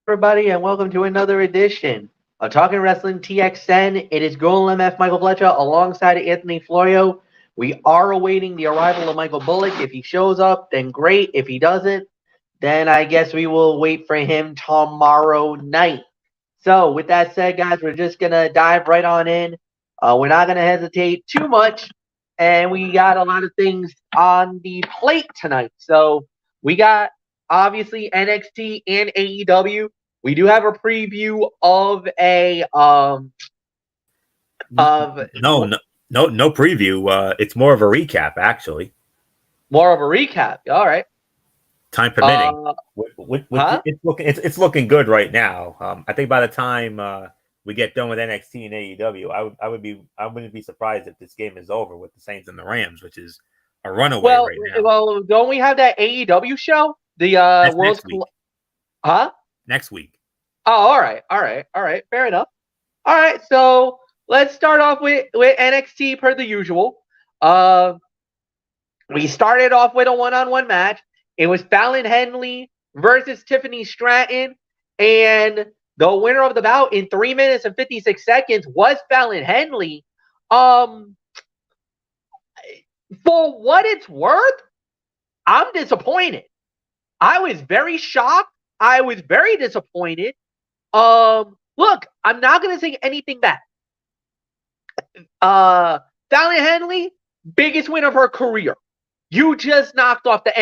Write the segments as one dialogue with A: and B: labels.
A: Everybody, and welcome to another edition of Talking Wrestling TXN. It is Golem MF Michael Fletcher alongside Anthony Florio. We are awaiting the arrival of Michael Bullock. If he shows up, then great. If he doesn't, then I guess we will wait for him tomorrow night. So, with that said, guys, we're just going to dive right on in. We're not going to hesitate too much, and we got a lot of things on the plate tonight. So, we got obviously NXT and AEW. We do have a preview of a
B: no preview. It's more of a recap, actually.
A: More of a recap. All right.
B: Time permitting. It's looking good right now. I think by the time we get done with NXT and AEW, I wouldn't be surprised if this game is over with the Saints and the Rams, which is a runaway right now.
A: Well, don't we have that AEW show? The World's
B: Next week.
A: Oh, all right. Fair enough. All right, so let's start off with NXT per the usual. We started off with a one-on-one match. It was Fallon Henley versus Tiffany Stratton, and the winner of the bout in 3 minutes and 56 seconds was Fallon Henley. For what it's worth, I'm disappointed. I was very shocked. I was very disappointed. Look, I'm not gonna say anything bad. Fallon Henley, biggest win of her career. You just knocked off the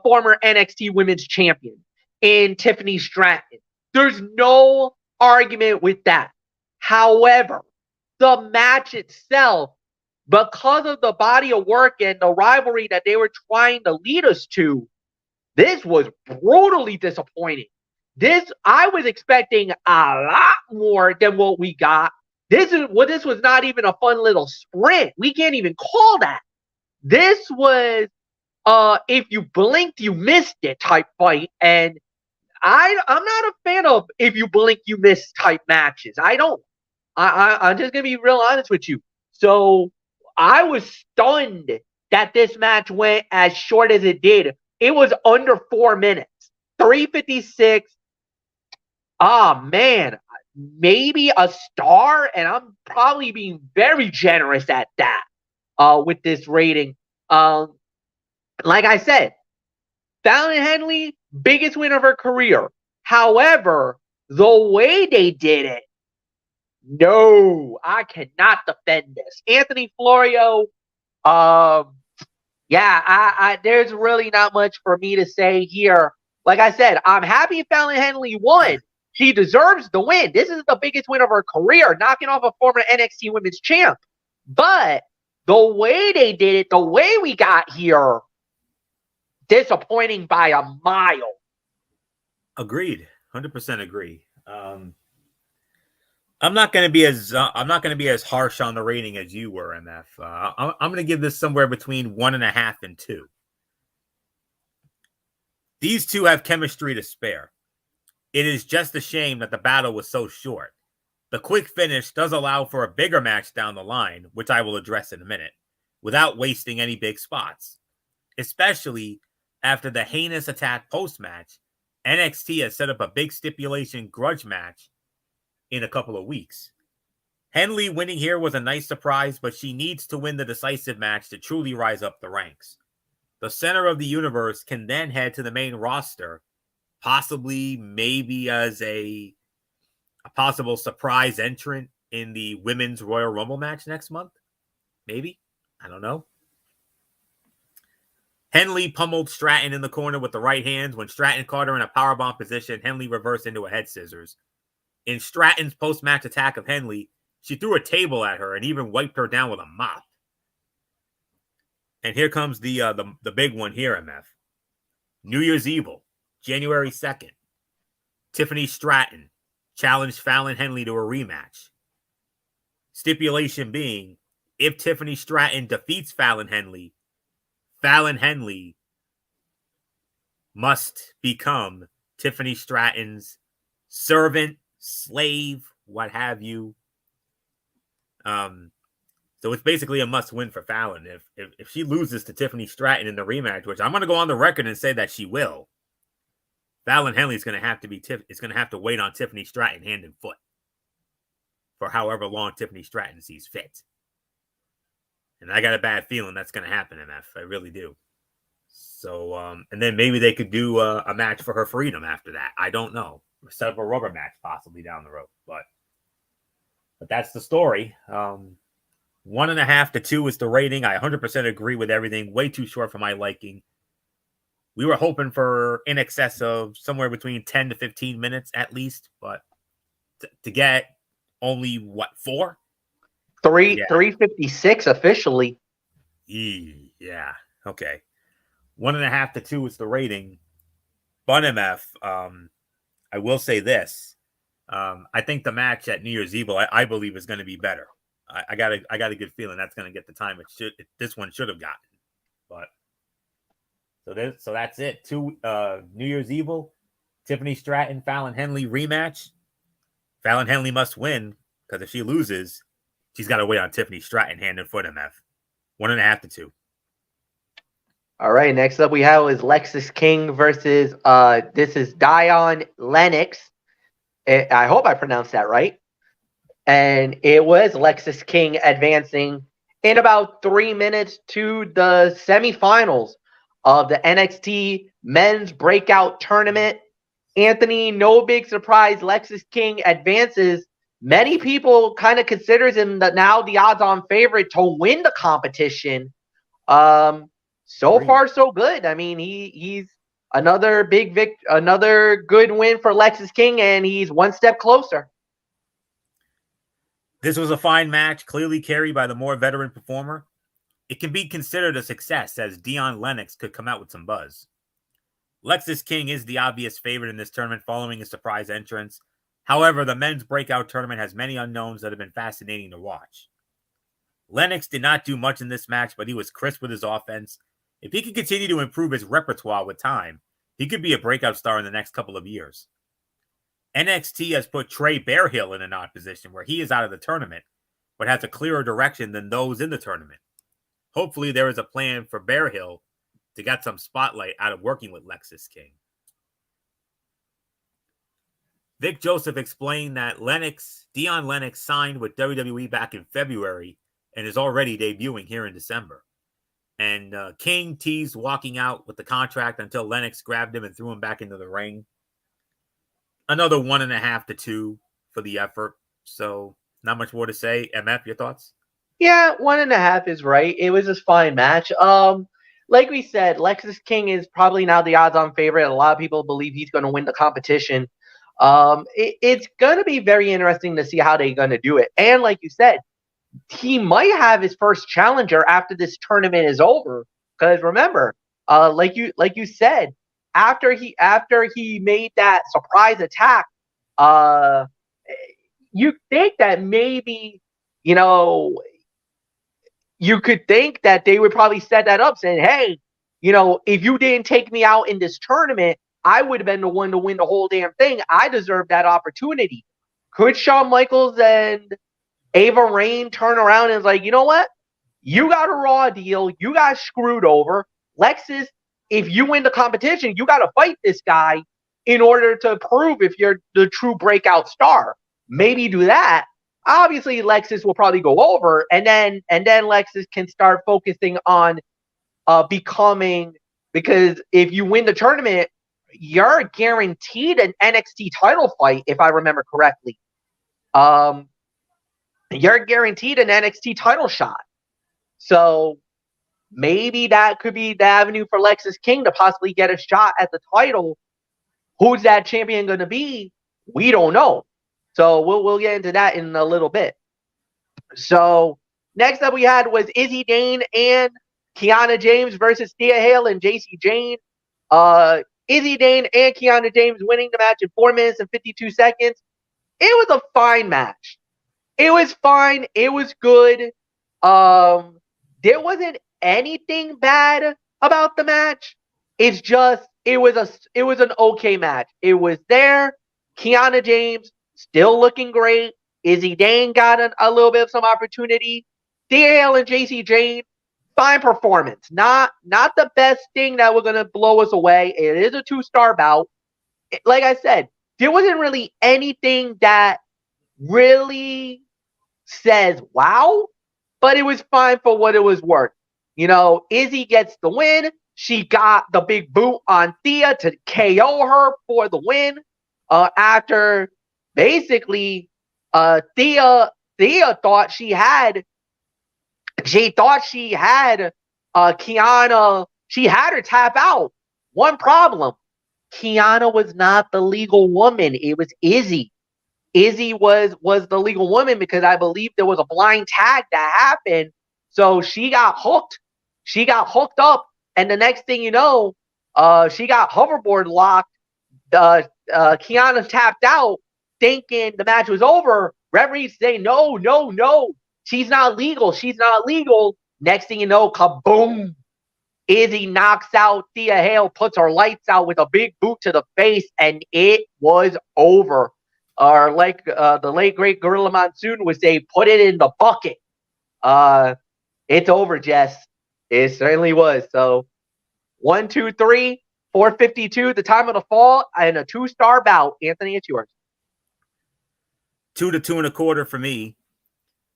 A: former NXT Women's Champion in Tiffany Stratton. There's no argument with that. However, the match itself, because of the body of work and the rivalry that they were trying to lead us to, this was brutally disappointing. I was expecting a lot more than what we got. This was not even a fun little sprint. We can't even call that. This was if you blinked, you missed it type fight. And I'm not a fan of if you blink, you miss type matches. I'm just gonna be real honest with you. So I was stunned that this match went as short as it did. It was under 4 minutes. 3:56. Ah, man, maybe a star, and I'm probably being very generous at that with this rating. Like I said, Fallon Henley, biggest win of her career. However, the way they did it, no, I cannot defend this. Anthony Florio, there's really not much for me to say here. Like I said, I'm happy Fallon Henley won. She deserves the win. This is the biggest win of her career, knocking off a former NXT Women's Champ. But the way they did it, the way we got here, disappointing by a mile.
B: Agreed. 100% agree. I'm not going to be as harsh on the rating as you were, MF. I'm going to give this somewhere between 1.5 and 2. These two have chemistry to spare. It is just a shame that the battle was so short. The quick finish does allow for a bigger match down the line, which I will address in a minute, without wasting any big spots. Especially after the heinous attack post-match, NXT has set up a big stipulation grudge match in a couple of weeks. Henley winning here was a nice surprise, but she needs to win the decisive match to truly rise up the ranks. The center of the universe can then head to the main roster, possibly maybe as a possible surprise entrant in the Women's Royal Rumble match next month. Maybe. I don't know. Henley pummeled Stratton in the corner with the right hand. When Stratton caught her in a powerbomb position, Henley reversed into a head scissors. In Stratton's post-match attack of Henley, she threw a table at her and even wiped her down with a mop. And here comes the big one here, MF. New Year's Evil, January 2nd. Tiffany Stratton challenged Fallon Henley to a rematch. Stipulation being, if Tiffany Stratton defeats Fallon Henley must become Tiffany Stratton's servant, slave, what have you. So it's basically a must-win for Fallon. If she loses to Tiffany Stratton in the rematch, which I'm going to go on the record and say that she will, Fallon Henley is going to have to wait on Tiffany Stratton hand and foot for however long Tiffany Stratton sees fit. And I got a bad feeling that's going to happen, MF. I really do. So, and then maybe they could do a match for her freedom after that. I don't know. Set up a rubber match possibly down the road. But that's the story. 1.5 to 2 is the rating. I 100% agree with everything. Way too short for my liking. We were hoping for in excess of somewhere between 10 to 15 minutes at least. But to get only, 4?
A: 356 officially.
B: Yeah. Okay. 1.5 to 2 is the rating. But MF, I will say this. I think the match at New Year's Evil, I believe, is going to be better. I got a good feeling that's going to get the time this one should have gotten. But so that's it. New Year's Evil, Tiffany Stratton, Fallon Henley rematch. Fallon Henley must win because if she loses, she's got to wait on Tiffany Stratton hand and foot. MF 1.5 to 2.
A: All right, next up we have is Lexis King versus this is Dion Lennox. I hope I pronounced that right. And it was Lexis King advancing in about 3 minutes to the semifinals of the NXT Men's Breakout Tournament. Anthony, no big surprise, Lexis King advances. Many people kind of considers him now the odds-on favorite to win the competition. So far, so good. I mean, he's another another good win for Lexis King, and he's one step closer.
B: This was a fine match, clearly carried by the more veteran performer. It can be considered a success as Dion Lennox could come out with some buzz. Lexis King is the obvious favorite in this tournament following his surprise entrance. However, the men's breakout tournament has many unknowns that have been fascinating to watch. Lennox did not do much in this match, but he was crisp with his offense. If he can continue to improve his repertoire with time, he could be a breakout star in the next couple of years. NXT has put Trey Bearhill in an odd position where he is out of the tournament, but has a clearer direction than those in the tournament. Hopefully there is a plan for Bearhill to get some spotlight out of working with Lexis King. Vic Joseph explained that Dion Lennox signed with WWE back in February and is already debuting here in December. And King teased walking out with the contract until Lennox grabbed him and threw him back into the ring. Another 1.5 to 2 for the effort. So not much more to say. MF, your thoughts?
A: Yeah, 1.5 is right. It was a fine match. Like we said, Lexis King is probably now the odds-on favorite. A lot of people believe he's going to win the competition. It's going to be very interesting to see how they're going to do it. And like you said, he might have his first challenger after this tournament is over. Because remember, like you said, after he made that surprise attack, you think that maybe, you could think that they would probably set that up saying, hey, if you didn't take me out in this tournament, I would have been the one to win the whole damn thing. I deserve that opportunity. Could Shawn Michaels and Ava Raine turn around and is like, you know what? You got a Raw deal. You got screwed over. Lexis, if you win the competition, you got to fight this guy in order to prove if you're the true breakout star. Maybe do that. Obviously, Lexis will probably go over, and then Lexis can start focusing on becoming, because if you win the tournament, you're guaranteed an NXT title fight, if I remember correctly. You're guaranteed an NXT title shot. So maybe that could be the avenue for Lexis King to possibly get a shot at the title. Who's that champion going to be? We don't know. So we'll get into that in a little bit. So next up we had was Izzy Dane and Kiana James versus Thea Hale and JC Jane. Izzy Dane and Kiana James winning the match in 4 minutes and 52 seconds. It was a fine match. It was fine. It was good. There wasn't anything bad about the match. It's just it was an okay match. It was there. Kiana James still looking great. Izzy Dane got a little bit of some opportunity. DL and JC Jane, fine performance. Not the best thing that was gonna blow us away. It is a 2-star bout. like I said, there wasn't really anything that really says wow, but it was fine for what it was worth. Izzy gets the win. She got the big boot on Thea to KO her for the win. After basically, Thea thought she had Kiana. She had her tap out. One problem: Kiana was not the legal woman. It was Izzy. Izzy was the legal woman because I believe there was a blind tag that happened. So she got hooked. She got hooked up, and the next thing you know, she got hoverboard locked. Kiana tapped out, thinking the match was over. Referees say no, no, no. She's not legal. She's not legal. Next thing you know, kaboom! Izzy knocks out Thea Hale, puts her lights out with a big boot to the face, and it was over. Or like the late great Gorilla Monsoon would say, put it in the bucket. It's over, Jess. It certainly was. So 1, 2, 3, 452, the time of the fall, and a 2-star bout. Anthony, it's yours.
B: 2 to 2.25 for me.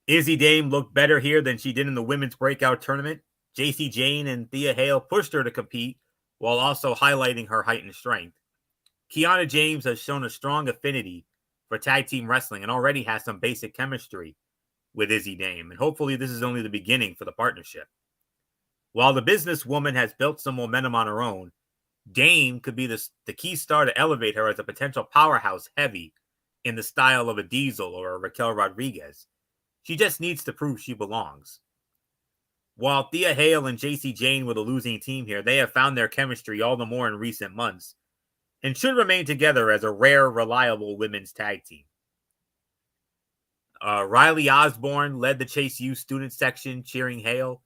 B: Izzy Dame looked better here than she did in the women's breakout tournament. JC Jane and Thea Hale pushed her to compete while also highlighting her height and strength. Kiana James has shown a strong affinity for tag team wrestling and already has some basic chemistry with Izzy Dame, and hopefully this is only the beginning for the partnership. While the businesswoman has built some momentum on her own, Dame could be the key star to elevate her as a potential powerhouse heavy in the style of a Diesel or a Raquel Rodriguez. She just needs to prove she belongs. While Thea Hale and JC Jane were the losing team here, they have found their chemistry all the more in recent months and should remain together as a rare, reliable women's tag team. Riley Osborne led the Chase U student section, cheering Hale.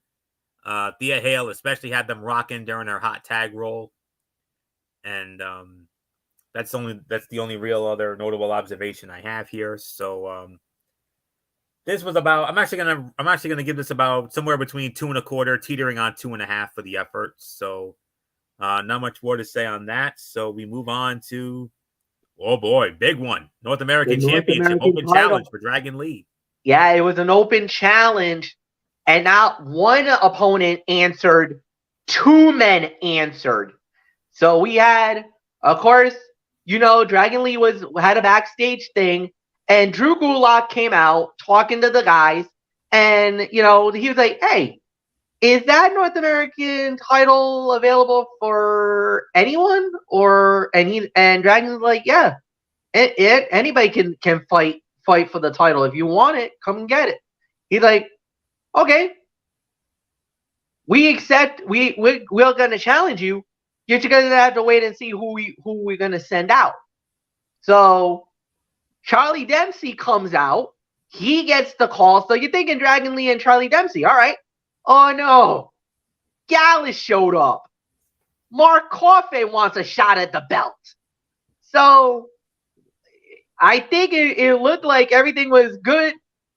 B: Thea Hale especially had them rocking during her hot tag roll. And that's the only real other notable observation I have here. So this was about. I'm actually gonna give this about somewhere between 2.25, teetering on 2.5 for the effort. So not much more to say on that. So we move on to, oh boy, big one, North American Championship Open Challenge for Dragon Lee.
A: Yeah, it was an open challenge, and not one opponent answered, 2 men answered. So we had, of course, Dragon Lee had a backstage thing, and Drew Gulak came out talking to the guys, and he was like, "Hey, is that North American title available for anyone?" And Dragon's like, "Yeah, anybody can fight for the title. If you want it, come and get it." He's like, "Okay, we accept. We're gonna challenge you. You're just gonna have to wait and see who we're gonna send out." So Charlie Dempsey comes out. He gets the call. So you're thinking Dragon Lee and Charlie Dempsey. All right. Oh no. Gallus showed up. Mark Coffey wants a shot at the belt. So I think it looked like everything was good.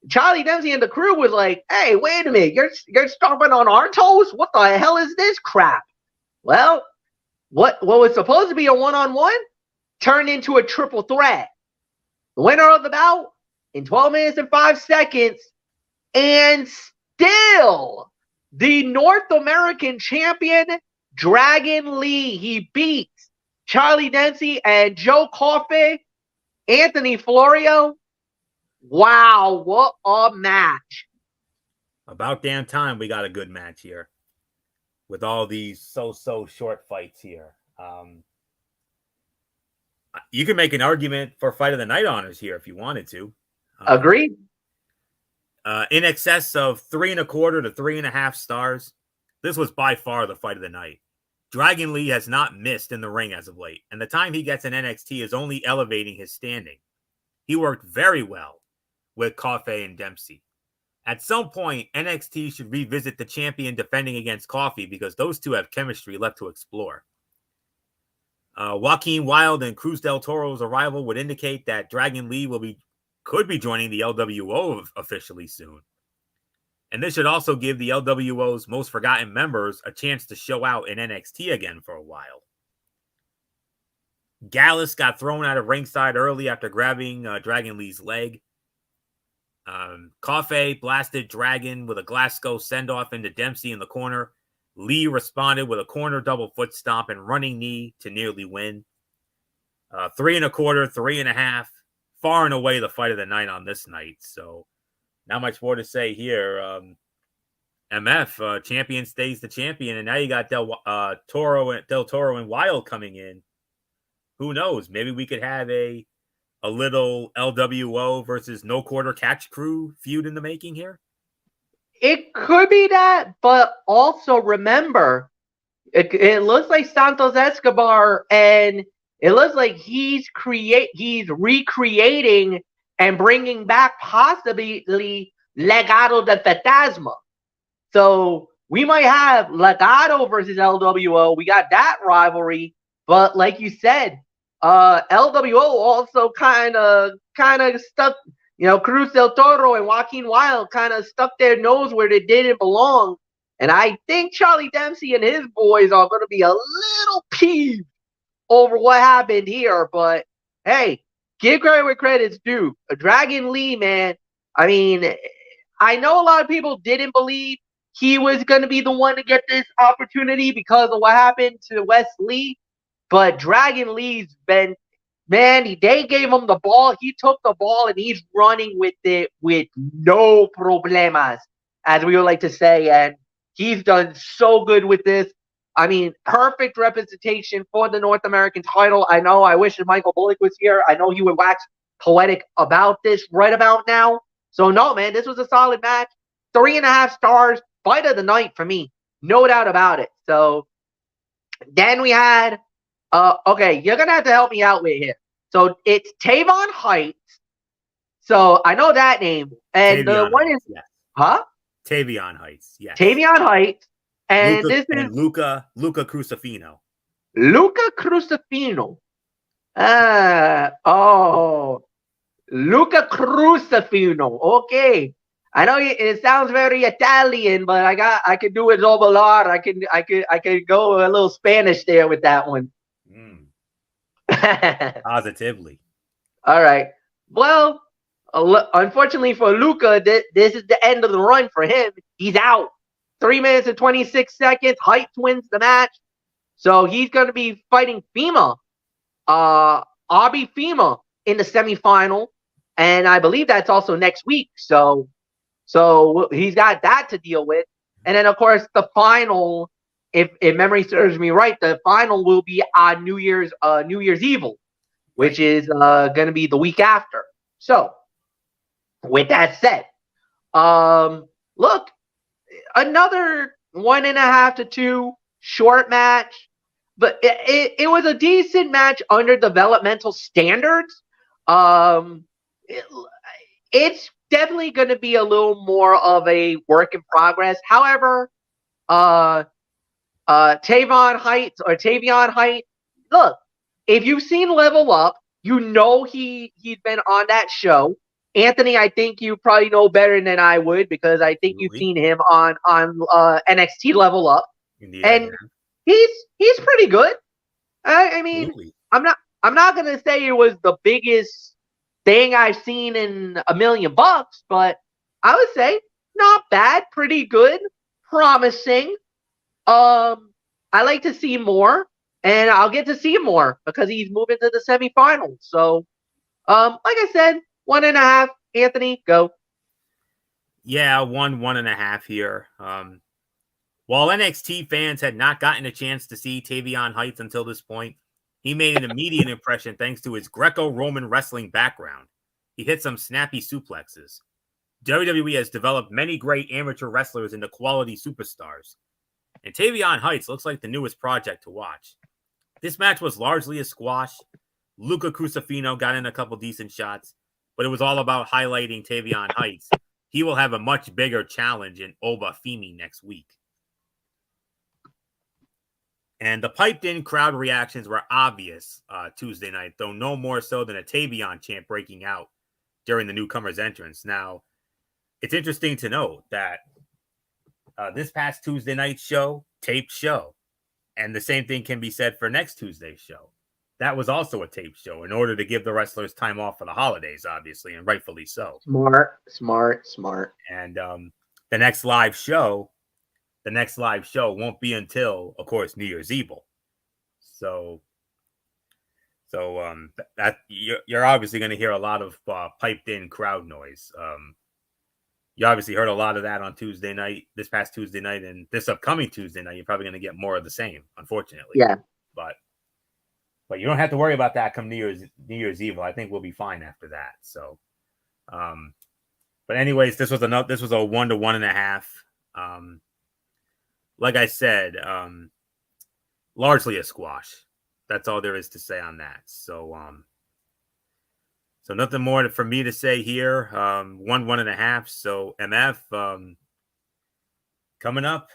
A: Charlie Dempsey and the crew was like, "Hey, wait a minute. You're stomping on our toes? What the hell is this crap?" Well, what was supposed to be a one-on-one turned into a triple threat. The winner of the bout in 12 minutes and 5 seconds, and still the North American champion, Dragon Lee. He beat Charlie Dempsey and Joe Coffey, Anthony Florio. Wow, what a match.
B: About damn time we got a good match here with all these so short fights here. You can make an argument for Fight of the Night honors here if you wanted to.
A: Agreed.
B: In excess of 3.25 to 3.5 stars. This was by far the fight of the night. Dragon Lee has not missed in the ring as of late, and the time he gets in NXT is only elevating his standing. He worked very well with Coffey and Dempsey. At some point, NXT should revisit the champion defending against Coffey because those two have chemistry left to explore. Joaquin Wilde and Cruz del Toro's arrival would indicate that Dragon Lee could be joining the LWO officially soon. And this should also give the LWO's most forgotten members a chance to show out in NXT again for a while. Gallus got thrown out of ringside early after grabbing Dragon Lee's leg. Coffey blasted Dragon with a Glasgow send-off into Dempsey in the corner. Lee responded with a corner double foot stomp and running knee to nearly win. 3 1/4, 3 1/2. Far and away the fight of the night on this night. So not much more to say here. MF, champion stays the champion. And now you got Del Toro and Wild coming in. Who knows? Maybe we could have a little LWO versus No Quarter Catch Crew feud in the making here.
A: It could be that, but also remember, it looks like Santos Escobar, and it looks like he's recreating and bringing back possibly Legado del Fantasma. So we might have Legado versus LWO. We got that rivalry, but like you said, LWO also kind of stuck. Cruz del Toro and Joaquin Wild kind of stuck their nose where they didn't belong. And I think Charlie Dempsey and his boys are going to be a little peeved over what happened here. But hey, give credit where credit's due. Dragon Lee, man. I mean, I know a lot of people didn't believe he was going to be the one to get this opportunity because of what happened to Wes Lee. But Dragon Lee's been, man, they gave him the ball. He took the ball and he's running with it with no problemas, as we would like to say. And he's done so good with this. I mean, perfect representation for the North American title. I know I wish Michael Bullock was here. I know he would wax poetic about this right about now. So, no, man, this was a solid match. 3.5 stars. Fight of the night for me. No doubt about it. So, then we had... okay, you're going to have to help me out with here. So it's Tavon Heights. So I know that name. And
B: Tavion
A: the one
B: Heights,
A: is,
B: yes.
A: huh?
B: Tavion Heights, yes.
A: Tavion Heights. And
B: Luca,
A: this is
B: and Luca Crucifino.
A: Luca Crucifino. Luca Crucifino. Okay. I know it sounds very Italian, but I could do it Zobalar. I could go a little Spanish there with that one.
B: Positively.
A: All right. Well, unfortunately for Luca, this is the end of the run for him. He's out. 3 minutes and 26 seconds. Heights wins the match. So he's going to be fighting FEMA. Abi FEMA in the semifinal. And I believe that's also next week. So he's got that to deal with. And then, of course, the final, if memory serves me right, the final will be on New Year's Evil, which is going to be the week after. So, with that said, look, another 1.5 to 2 short match, but it was a decent match under developmental standards. It's definitely going to be a little more of a work in progress. However, Tavion Heights, look, if you've seen Level Up, you know he's been on that show. Anthony, I think you probably know better than I would because I think you've seen him on NXT Level Up.
B: Indeed,
A: and he's pretty good. I mean,
B: Absolutely.
A: I'm not gonna say it was the biggest thing I've seen in $1 million, but I would say not bad, pretty good, promising. I like to see more, and I'll get to see more because he's moving to the semifinals. So, like I said, 1.5. Anthony, go.
B: Yeah, 1.5 here. While NXT fans had not gotten a chance to see Tavion Heights until this point, he made an immediate impression thanks to his Greco-Roman wrestling background. He hit some snappy suplexes. WWE has developed many great amateur wrestlers into quality superstars, and Tavion Heights looks like the newest project to watch. This match was largely a squash. Luca Crucifino got in a couple decent shots, but it was all about highlighting Tavion Heights. He will have a much bigger challenge in Oba Femi next week. And the piped-in crowd reactions were obvious Tuesday night, though no more so than a Tavion chant breaking out during the newcomer's entrance. Now, it's interesting to note that this past Tuesday night show, taped show, and the same thing can be said for next Tuesday's show. that was also a tape show in order to give the wrestlers time off for the holidays, obviously, and rightfully so.
A: Smart.
B: And the next live show won't be until, of course, New Year's Eve. So that you're obviously going to hear a lot of piped in crowd noise. You obviously heard a lot of that on Tuesday night, this past Tuesday night, and this upcoming Tuesday night. You're probably going to get more of the same, unfortunately.
A: Yeah.
B: But you don't have to worry about that come New Year's Eve. I think we'll be fine after that. So, but anyways, this was a 1 to 1.5. Like I said, largely a squash. That's all there is to say on that. So nothing more for me to say here. 1.5. So MF, coming up,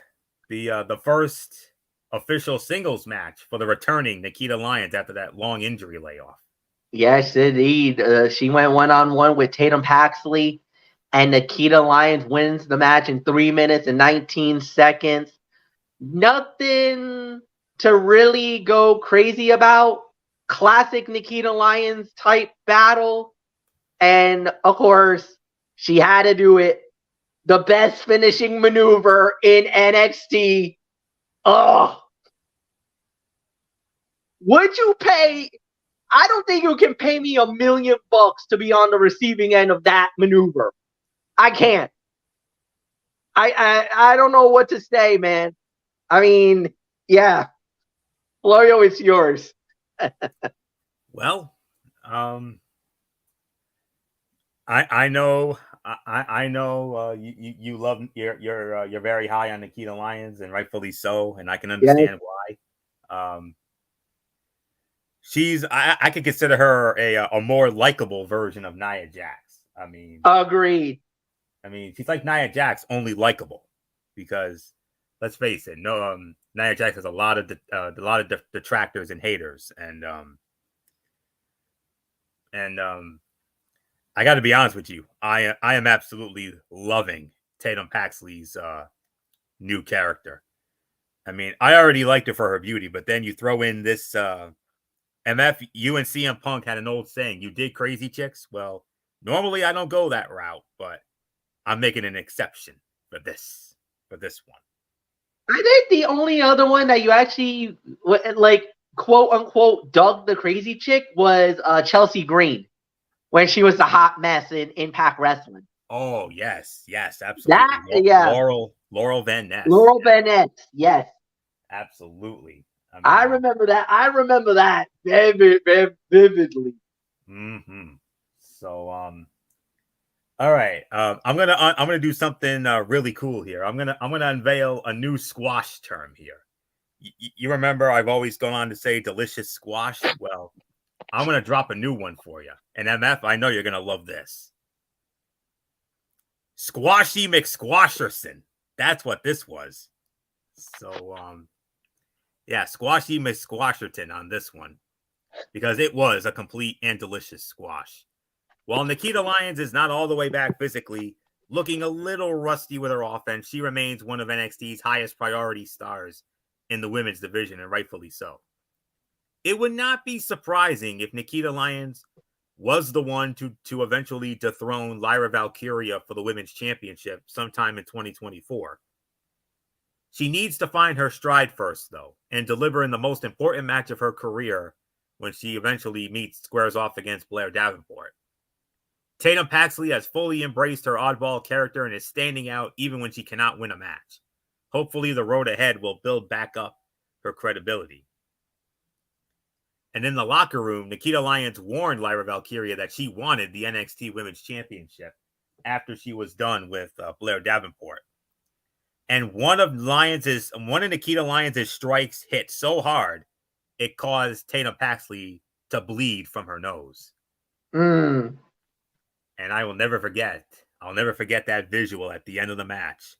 B: the first official singles match for the returning Nikita Lyons after that long injury layoff.
A: Yes, indeed. She went 1-on-1 with Tatum Paxley, and Nikita Lyons wins the match in 3 minutes and 19 seconds. Nothing to really go crazy about. Classic Nikita Lyons type battle. And, of course, she had to do it. The best finishing maneuver in NXT. Oh. Would you pay? I don't think you can pay me $1 million to be on the receiving end of that maneuver. I can't. I don't know what to say, man. I mean, yeah. Florio, it's yours.
B: Well, I know you love you're very high on Nikita Lyons, and rightfully so, and I can understand why. I could consider her a more likable version of Nia Jax. I mean,
A: agreed.
B: I mean, she's like Nia Jax, only likable, because let's face it, Nia Jax has a lot of detractors and haters, and I got to be honest with you, I am absolutely loving Tatum Paxley's new character. I mean, I already liked her for her beauty, but then you throw in this MF, you and CM Punk had an old saying, you dig crazy chicks. Well, normally I don't go that route, but I'm making an exception for this one.
A: I think the only other one that you actually, like, quote unquote, dug the crazy chick was Chelsea Green when she was the hot mess in Impact Wrestling.
B: Oh, yes, absolutely.
A: That, yeah.
B: Laurel Van Ness.
A: Van Ness, yes.
B: Absolutely.
A: I remember that. I remember that vividly.
B: Mm-hmm. So, all right. I'm gonna do something really cool here. I'm gonna unveil a new squash term here. You remember I've always gone on to say delicious squash. Well, I'm gonna drop a new one for you. And MF, I know you're gonna love this. Squashy McSquasherson. That's what this was. So, yeah, Squashy McSquasherton on this one, because it was a complete and delicious squash. While Nikita Lyons is not all the way back physically, looking a little rusty with her offense, she remains one of NXT's highest priority stars in the women's division, and rightfully so. It would not be surprising if Nikita Lyons was the one to eventually dethrone Lyra Valkyria for the women's championship sometime in 2024. She needs to find her stride first, though, and deliver in the most important match of her career when she eventually squares off against Blair Davenport. Tatum Paxley has fully embraced her oddball character and is standing out even when she cannot win a match. Hopefully, the road ahead will build back up her credibility. And in the locker room, Nikita Lyons warned Lyra Valkyria that she wanted the NXT Women's Championship after she was done with Blair Davenport. And one of Nikita Lyons' strikes hit so hard, it caused Tatum Paxley to bleed from her nose. And I will never forget. I'll never forget that visual at the end of the match.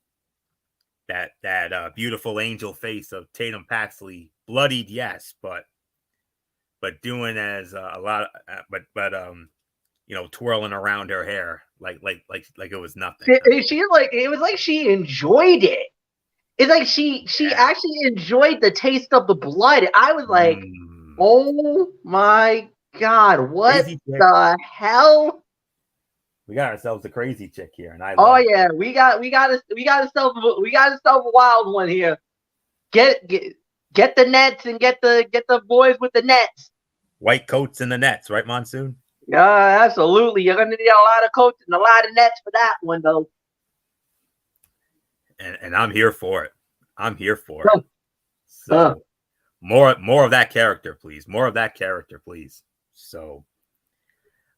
B: That beautiful angel face of Tatum Paxley, bloodied, yes, but doing as a lot, twirling around her hair like it was nothing.
A: It was like she enjoyed it. It's like she actually enjoyed the taste of the blood. I was like, Oh my God! What
B: Crazy chick.
A: the hell?
B: We got ourselves a crazy chick here, and I
A: Oh
B: love it.
A: yeah, we got ourselves a wild one here. Get the nets and get the boys with the nets.
B: White coats in the nets, right, Monsoon?
A: Yeah, absolutely. You're gonna need a lot of coats and a lot of nets for that one, though.
B: And I'm here for it. I'm here for it.
A: Huh.
B: So more of that character, please. More of that character, please. So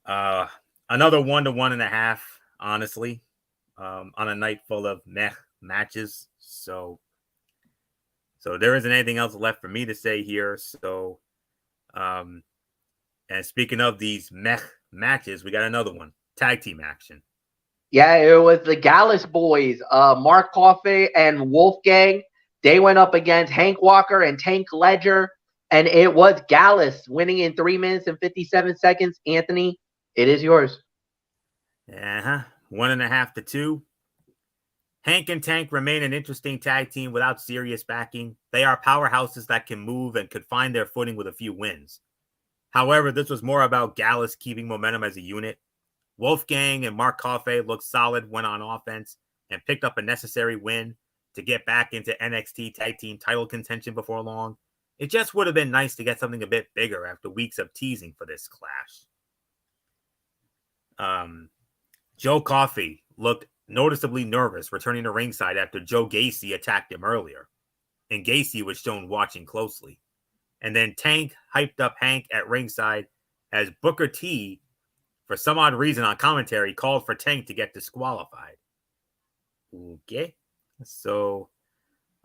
B: another 1 to 1.5, honestly, on a night full of meh matches. So there isn't anything else left for me to say here. So and speaking of these meh matches, we got another one. Tag team action.
A: Yeah, it was the Gallus boys, Mark Coffey and Wolfgang. They went up against Hank Walker and Tank Ledger, and it was Gallus winning in 3 minutes and 57 seconds. Anthony, it is yours.
B: 1.5 to 2. Hank and Tank remain an interesting tag team without serious backing. They are powerhouses that can move and could find their footing with a few wins. However, this was more about Gallus keeping momentum as a unit. Wolfgang and Mark Coffey looked solid when on offense and picked up a necessary win to get back into NXT tag team title contention before long. It just would have been nice to get something a bit bigger after weeks of teasing for this clash. Joe Coffey looked noticeably nervous returning to ringside after Joe Gacy attacked him earlier, and Gacy was shown watching closely. And then Tank hyped up Hank at ringside as Booker T, for some odd reason on commentary, called for Tank to get disqualified. Okay. So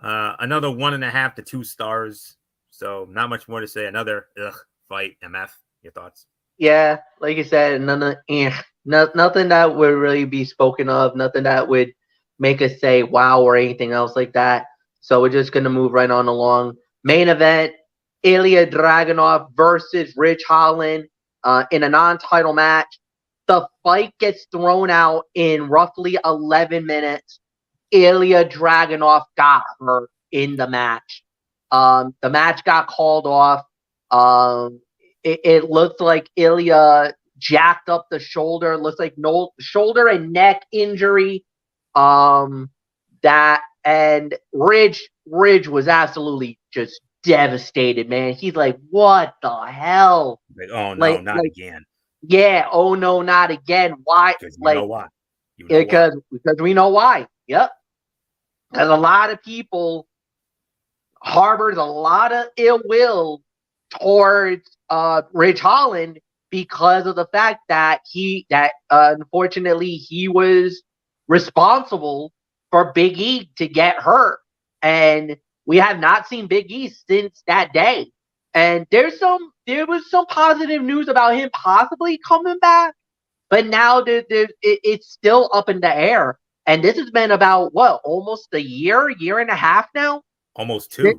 B: another 1.5 to 2 stars. So not much more to say. Another fight. MF, your thoughts?
A: Yeah, like you said, nothing that would really be spoken of, nothing that would make us say wow or anything else like that. So we're just gonna move right on along. Main event: Ilya Dragunov versus Rich Holland in a non-title match. The fight gets thrown out in roughly 11 minutes. Ilya Dragunov got hurt in the match. The match got called off. It looked like Ilya jacked up the shoulder. It looks like no shoulder and neck injury. That and Ridge was absolutely just devastated, man. He's like, what the hell?
B: Like, oh no, not again.
A: Yeah, oh no, not again. Why?
B: Because you know why.
A: Because we know why. Yep. Because a lot of people harbors a lot of ill will towards Rich Holland because of the fact that unfortunately he was responsible for Big E to get hurt, and we have not seen Big E since that day. And there was some positive news about him possibly coming back, but now it's still up in the air. And this has been about what, almost a year and a half now.
B: Almost 2. It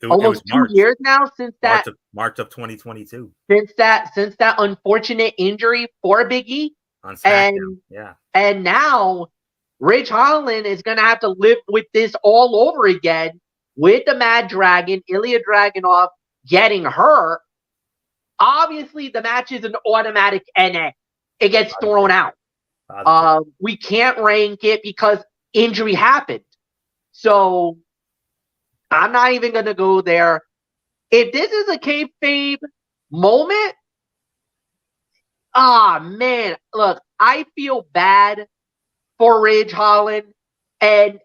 A: almost
B: was March,
A: 2 years now since that
B: March of 2022.
A: Since that unfortunate injury for Big E.
B: On SmackDown.
A: And now Rich Holland is gonna have to live with this all over again with the Mad Dragon, Ilya Dragunov, getting hurt. Obviously, the match is an automatic NA. It gets thrown out. We can't rank it because injury happened. So I'm not even going to go there. If this is a kayfabe moment, man, look, I feel bad for Ridge Holland, and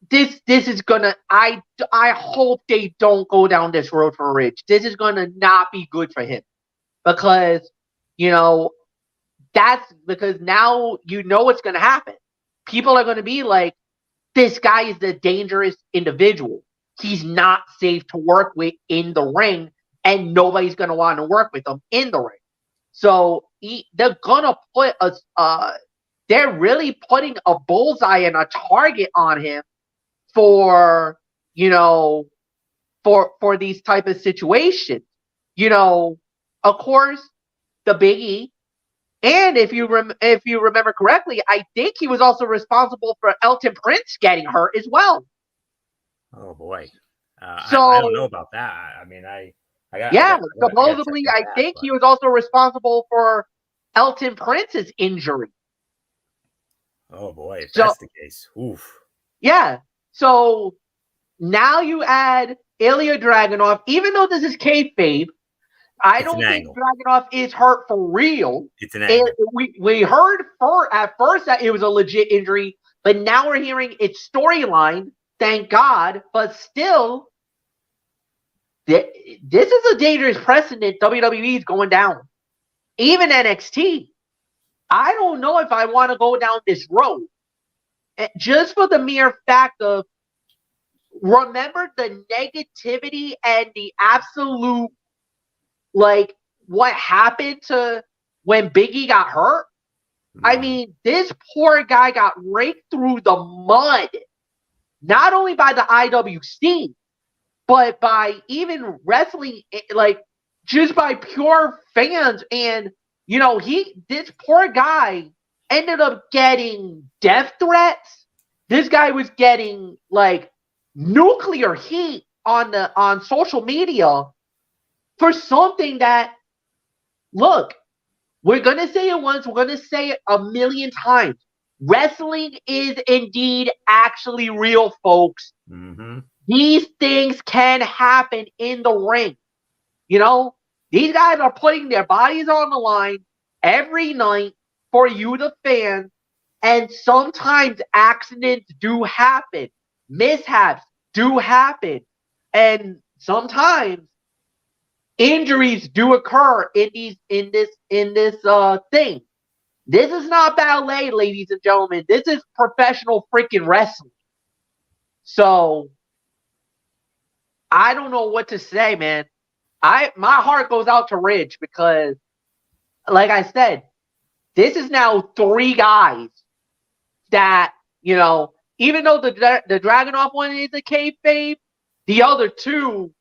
A: this is gonna. I hope they don't go down this road for Ridge. This is gonna not be good for him because that's because now what's gonna happen. People are gonna be like, this guy is a dangerous individual. He's not safe to work with in the ring, and nobody's going to want to work with him in the ring. So they're going to put they're really putting a bullseye and a target on him for these type of situations. Of course, the Big E. And if you remember correctly, I think he was also responsible for Elton Prince getting hurt as well.
B: Oh boy,
A: So
B: I don't know about that. I mean, I
A: Supposedly, I think he was also responsible for Elton Prince's injury.
B: Oh boy, if that's the case, oof.
A: Yeah. So now you add Ilya Dragunov, even though this is kayfabe. I don't think Dragunov is hurt for real.
B: It's an angle.
A: We heard at first that it was a legit injury, but now we're hearing it's storyline. Thank God, but still, this is a dangerous precedent. WWE is going down. Even NXT. I don't know if I want to go down this road. Just for the mere fact of remember the negativity and the absolute, like, what happened to when Biggie got hurt. I mean, this poor guy got raked through the mud, not only by the IWC, but by even wrestling, like, just by pure fans. And, you know, this poor guy ended up getting death threats. This guy was getting, like, nuclear heat on social media for something that, look, we're going to say it once, we're going to say it a million times. Wrestling is indeed actually real, folks.
B: Mm-hmm.
A: These things can happen in the ring. You know, these guys are putting their bodies on the line every night for you, the fans, and sometimes accidents do happen. Mishaps do happen. And sometimes injuries do occur in this thing. This is not ballet, ladies and gentlemen. This is professional freaking wrestling. So I don't know what to say, man. My heart goes out to Ridge because, like I said, this is now 3 guys that, you know, even though the Dragunov one is a kayfabe, the other 2,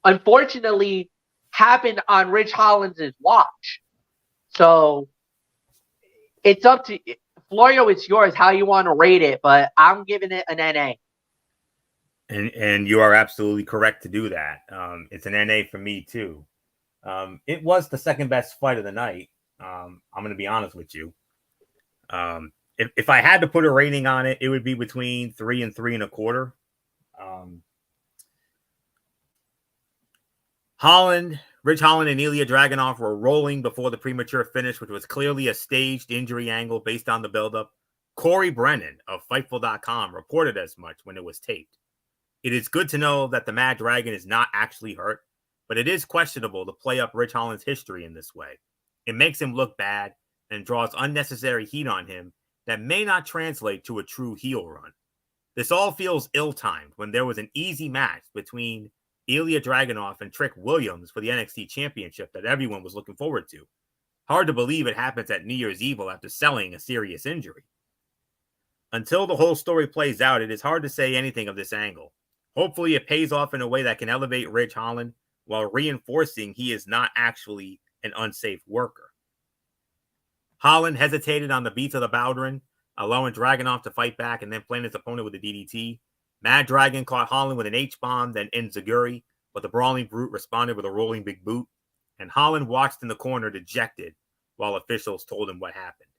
A: unfortunately, happened on Ridge Holland's watch. So it's up to Florio. It's yours how you want to rate it, but I'm giving it an NA.
B: And you are absolutely correct to do that. It's an NA for me too. It was the second best fight of the night. I'm going to be honest with you. If I had to put a rating on it, it would be between 3 and 3.25. Ridge Holland and Ilya Dragunov were rolling before the premature finish, which was clearly a staged injury angle based on the buildup. Corey Brennan of Fightful.com reported as much when it was taped. It is good to know that the Mad Dragon is not actually hurt, but it is questionable to play up Ridge Holland's history in this way. It makes him look bad and draws unnecessary heat on him that may not translate to a true heel run. This all feels ill-timed when there was an easy match between Ilya Dragunov and Trick Williams for the NXT Championship that everyone was looking forward to. Hard to believe it happens at New Year's Eve after selling a serious injury. Until the whole story plays out, it is hard to say anything of this angle. Hopefully it pays off in a way that can elevate Ridge Holland while reinforcing he is not actually an unsafe worker. Holland hesitated on the beats of the Bowdrin, allowing Dragunov to fight back and then playing his opponent with a DDT. Mad Dragon caught Holland with an H-bomb, then Enziguri, but the Brawling Brute responded with a rolling big boot, and Holland watched in the corner dejected while officials told him what happened.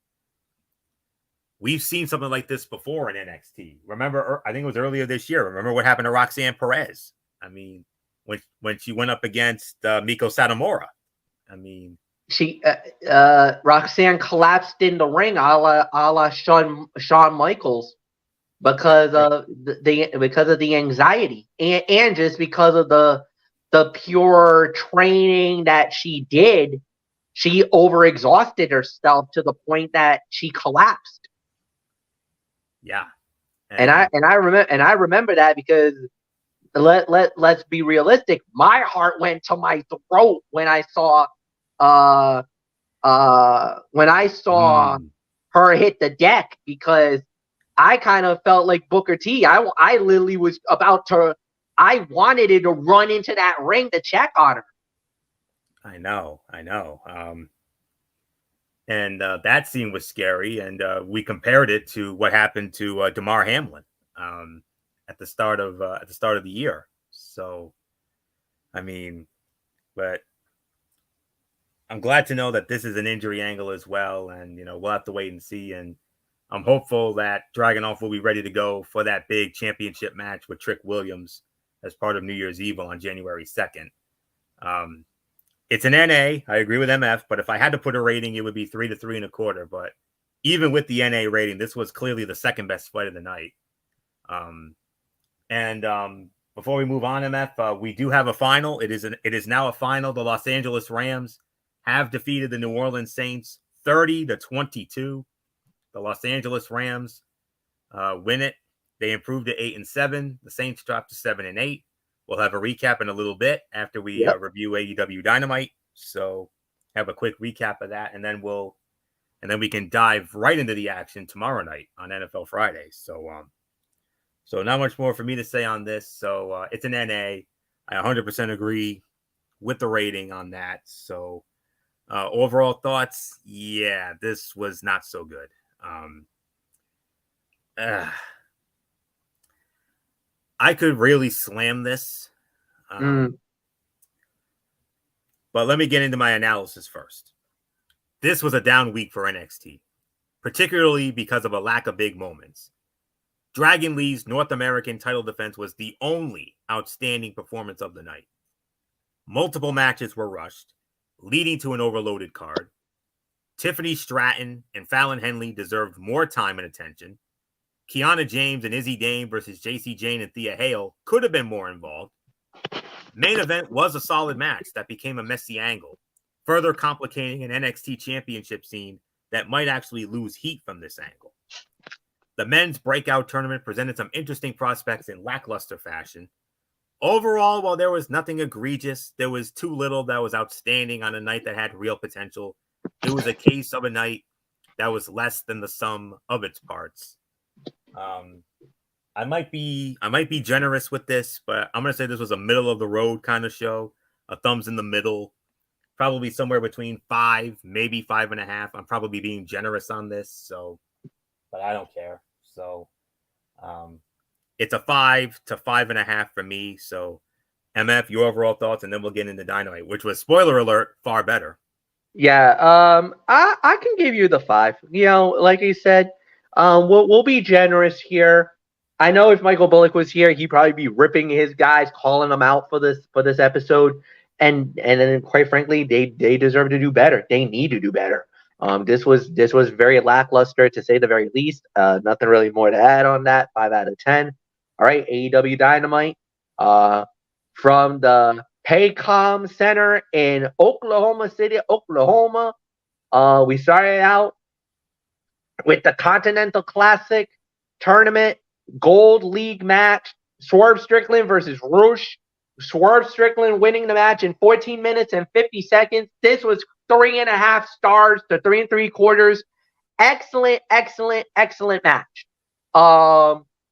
B: We've seen something like this before in NXT. Remember, I think it was earlier this year. Remember what happened to Roxanne Perez? I mean, when she went up against Miko Satomura. I mean,
A: Roxanne collapsed in the ring, a la Shawn Michaels, because of the anxiety and just because of the pure training that she did. She overexhausted herself to the point that she collapsed.
B: Yeah,
A: and I remember that because let's be realistic. My heart went to my throat when I saw her hit the deck, because I kind of felt like Booker T. I literally was about to. I wanted it to run into that ring to check on her.
B: I know. And that scene was scary, and we compared it to what happened to Damar Hamlin at the start of the year. So, I mean, But I'm glad to know that this is an injury angle as well. And, we'll have to wait and see. And I'm hopeful that Dragunov will be ready to go for that big championship match with Trick Williams as part of New Year's Eve on January 2nd. It's an NA. I agree with MF, but if I had to put a rating, it would be 3 to 3.25. But even with the NA rating, this was clearly the second best fight of the night. Before we move on, MF, we do have a final. It is now a final. The Los Angeles Rams have defeated the New Orleans Saints 30-22. The Los Angeles Rams win it. They improved to 8-7. The Saints dropped to 7-8. We'll have a recap in a little bit after we review AEW Dynamite. So have a quick recap of that, and then we can dive right into the action tomorrow night on NFL Friday. So not much more for me to say on this. So it's an NA. I 100% agree with the rating on that. So overall thoughts, yeah, this was not so good. I could really slam this. But let me get into my analysis first. This was a down week for NXT, particularly because of a lack of big moments. Dragon Lee's North American title defense was the only outstanding performance of the night. Multiple matches were rushed, leading to an overloaded card. Tiffany Stratton and Fallon Henley deserved more time and attention. Kiana James and Izzy Dame versus JC Jane and Thea Hale could have been more involved. Main event was a solid match that became a messy angle, further complicating an NXT championship scene that might actually lose heat from this angle. The men's breakout tournament presented some interesting prospects in lackluster fashion. Overall, while there was nothing egregious, there was too little that was outstanding on a night that had real potential. It was a case of a night that was less than the sum of its parts. I might be generous with this, but I'm going to say this was a middle of the road kind of show, a thumbs in the middle, probably somewhere between 5, maybe 5.5. I'm probably being generous on this, but I don't care. So, it's a 5 to 5.5 for me. So, MF, your overall thoughts, and then we'll get into Dynamite, which was, spoiler alert, far better.
A: Yeah, I can give you the 5. Like you said, we'll be generous here. I know if Michael Bullock was here, he'd probably be ripping his guys, calling them out for this episode, and then quite frankly, they deserve to do better. They need to do better. This was very lackluster to say the very least. Nothing really more to add on that. 5 out of 10. All right, AEW Dynamite, from the Paycom Center in Oklahoma City, Oklahoma. We started out with the Continental Classic Tournament Gold League match. Swerve Strickland versus Rush. Swerve Strickland winning the match in 14 minutes and 50 seconds. This was 3.5 stars to 3 3/4. Excellent, excellent, excellent match.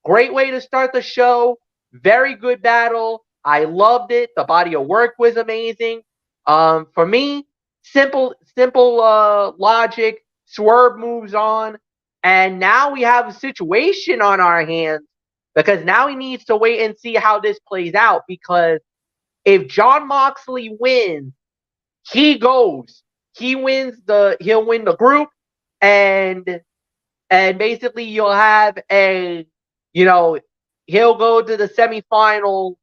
A: Great way to start the show. Very good battle. I loved it. The body of work was amazing. For me, simple logic. Swerve moves on. And now we have a situation on our hands because now he needs to wait and see how this plays out. Because if Jon Moxley wins, he'll win the group, and basically you'll have he'll go to the semifinal.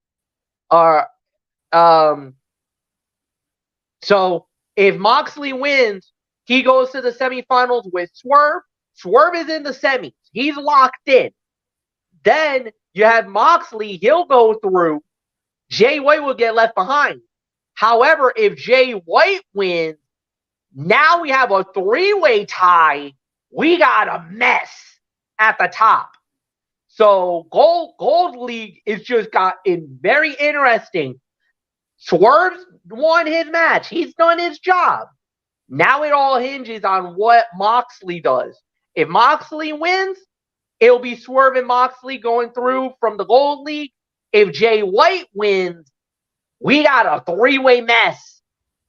A: So if Moxley wins, he goes to the semifinals with Swerve. Swerve is in the semis. He's locked in. Then you have Moxley. He'll go through. Jay White will get left behind. However, if Jay White wins, now we have a 3-way tie. We got a mess at the top. So Gold League is just gotten very interesting. Swerve won his match. He's done his job. Now it all hinges on what Moxley does. If Moxley wins, it'll be Swerve and Moxley going through from the Gold League. If Jay White wins, we got a 3-way mess.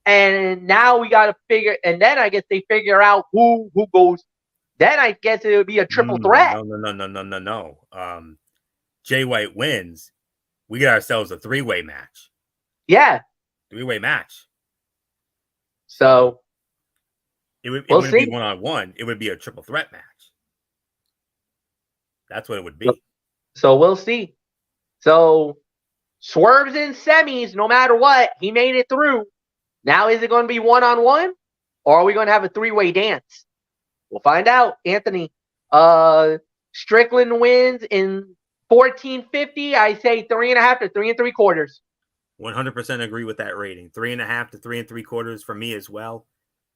A: And now we got to figure, and then I guess they figure out who goes. Then I guess it would be a triple threat.
B: No. Jay White wins. We get ourselves a 3-way match.
A: Yeah.
B: Three-way match.
A: So
B: It
A: we'll
B: wouldn't be
A: see.
B: one-on-one. It would be a triple threat match. That's what it would be.
A: So we'll see. So Swerve's in semis, no matter what. He made it through. Now is it going to be one-on-one? Or are we going to have a three-way dance? We'll find out. Anthony. Strickland wins in 1450. I say 3.5 to 3 3/4.
B: 100% agree with that rating. 3.5 to 3 3/4 for me as well.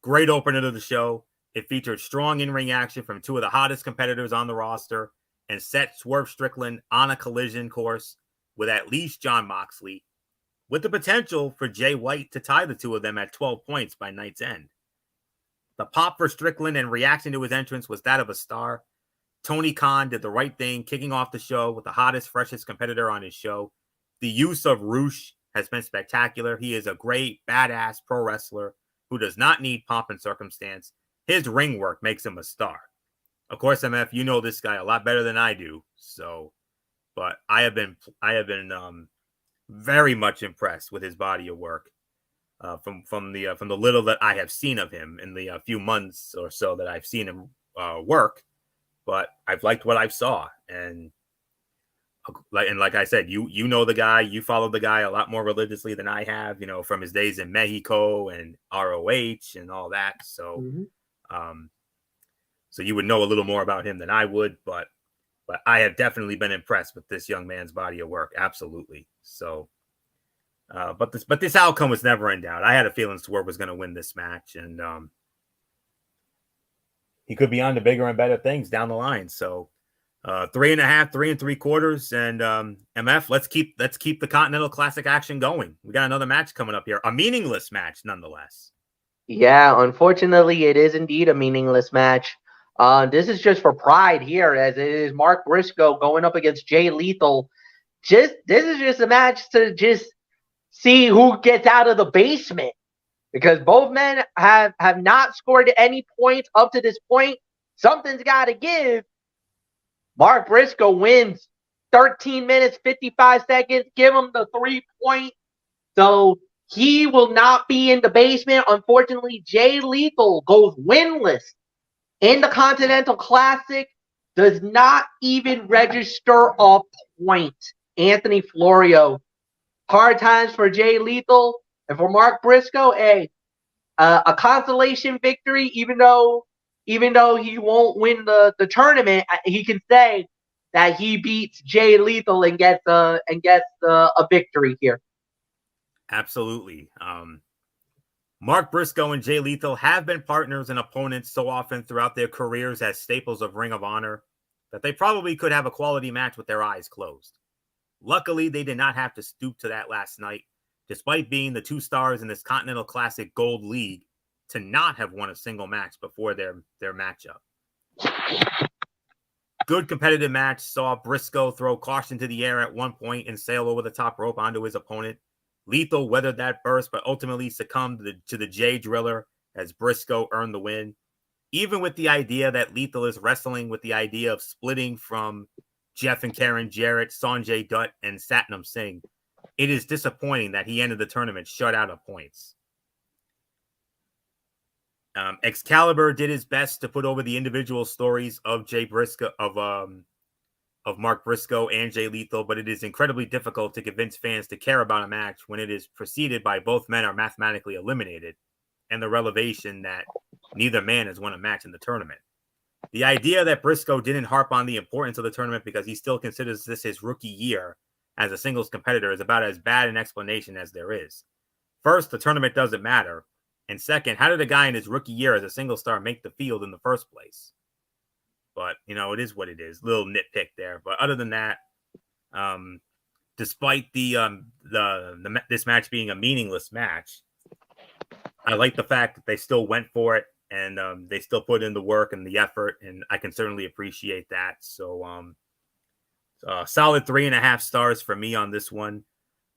B: Great opener to the show. It featured strong in-ring action from two of the hottest competitors on the roster and set Swerve Strickland on a collision course with at least Jon Moxley, with the potential for Jay White to tie the two of them at 12 points by night's end. The pop for Strickland and reaction to his entrance was that of a star. Tony Khan did the right thing, kicking off the show with the hottest, freshest competitor on his show. The use of Roosh has been spectacular. He is a great, badass pro wrestler who does not need pomp and circumstance. His ring work makes him a star. Of course, MF, you know this guy a lot better than I do. So, but I have been very much impressed with his body of work from the little that I have seen of him in the few months or so that I've seen him work. But I've liked what I saw, and like I said, you know the guy, you follow the guy a lot more religiously than I have, you know, from his days in Mexico and ROH and all that. So, so you would know a little more about him than I would, but I have definitely been impressed with this young man's body of work. Absolutely. So, but this outcome was never in doubt. I had a feeling Swerve was going to win this match, and he could be on to bigger and better things down the line. So 3.5, 3 3/4. And MF, let's keep the Continental Classic action going. We got another match coming up here. A meaningless match, nonetheless.
A: Yeah, unfortunately, it is indeed a meaningless match. This is just for pride here, as it is Mark Briscoe going up against Jay Lethal. This is just a match to just see who gets out of the basement, because both men have not scored any points up to this point. Something's got to give. Mark Briscoe wins 13 minutes, 55 seconds. Give him the 3 point. So he will not be in the basement. Unfortunately, Jay Lethal goes winless in the Continental Classic. Does not even register a point. Anthony Florio. Hard times for Jay Lethal. And for Mark Briscoe, a consolation victory, even though he won't win the tournament, he can say that he beats Jay Lethal and gets a victory here.
B: Absolutely. Mark Briscoe and Jay Lethal have been partners and opponents so often throughout their careers as staples of Ring of Honor that they probably could have a quality match with their eyes closed. Luckily, they did not have to stoop to that last night, despite being the two stars in this Continental Classic Gold League to not have won a single match before their matchup. Good competitive match saw Briscoe throw caution to the air at one point and sail over the top rope onto his opponent. Lethal weathered that burst, but ultimately succumbed to the Jay Driller as Briscoe earned the win. Even with the idea that Lethal is wrestling with the idea of splitting from Jeff and Karen Jarrett, Sanjay Dutt, and Satnam Singh, it is disappointing that he ended the tournament shut out of points. Excalibur did his best to put over the individual stories of Jay Briscoe, of Mark Briscoe and Jay Lethal, but it is incredibly difficult to convince fans to care about a match when it is preceded by both men are mathematically eliminated and the revelation that neither man has won a match in the tournament. The idea that Briscoe didn't harp on the importance of the tournament because he still considers this his rookie year as a singles competitor is about as bad an explanation as there is. First, the tournament doesn't matter. And second, how did a guy in his rookie year as a single star make the field in the first place? But, you know, it is what it is. Little nitpick there. But other than that, despite this match being a meaningless match, I like the fact that they still went for it and they still put in the work and the effort, and I can certainly appreciate that. So, solid 3.5 stars for me on this one.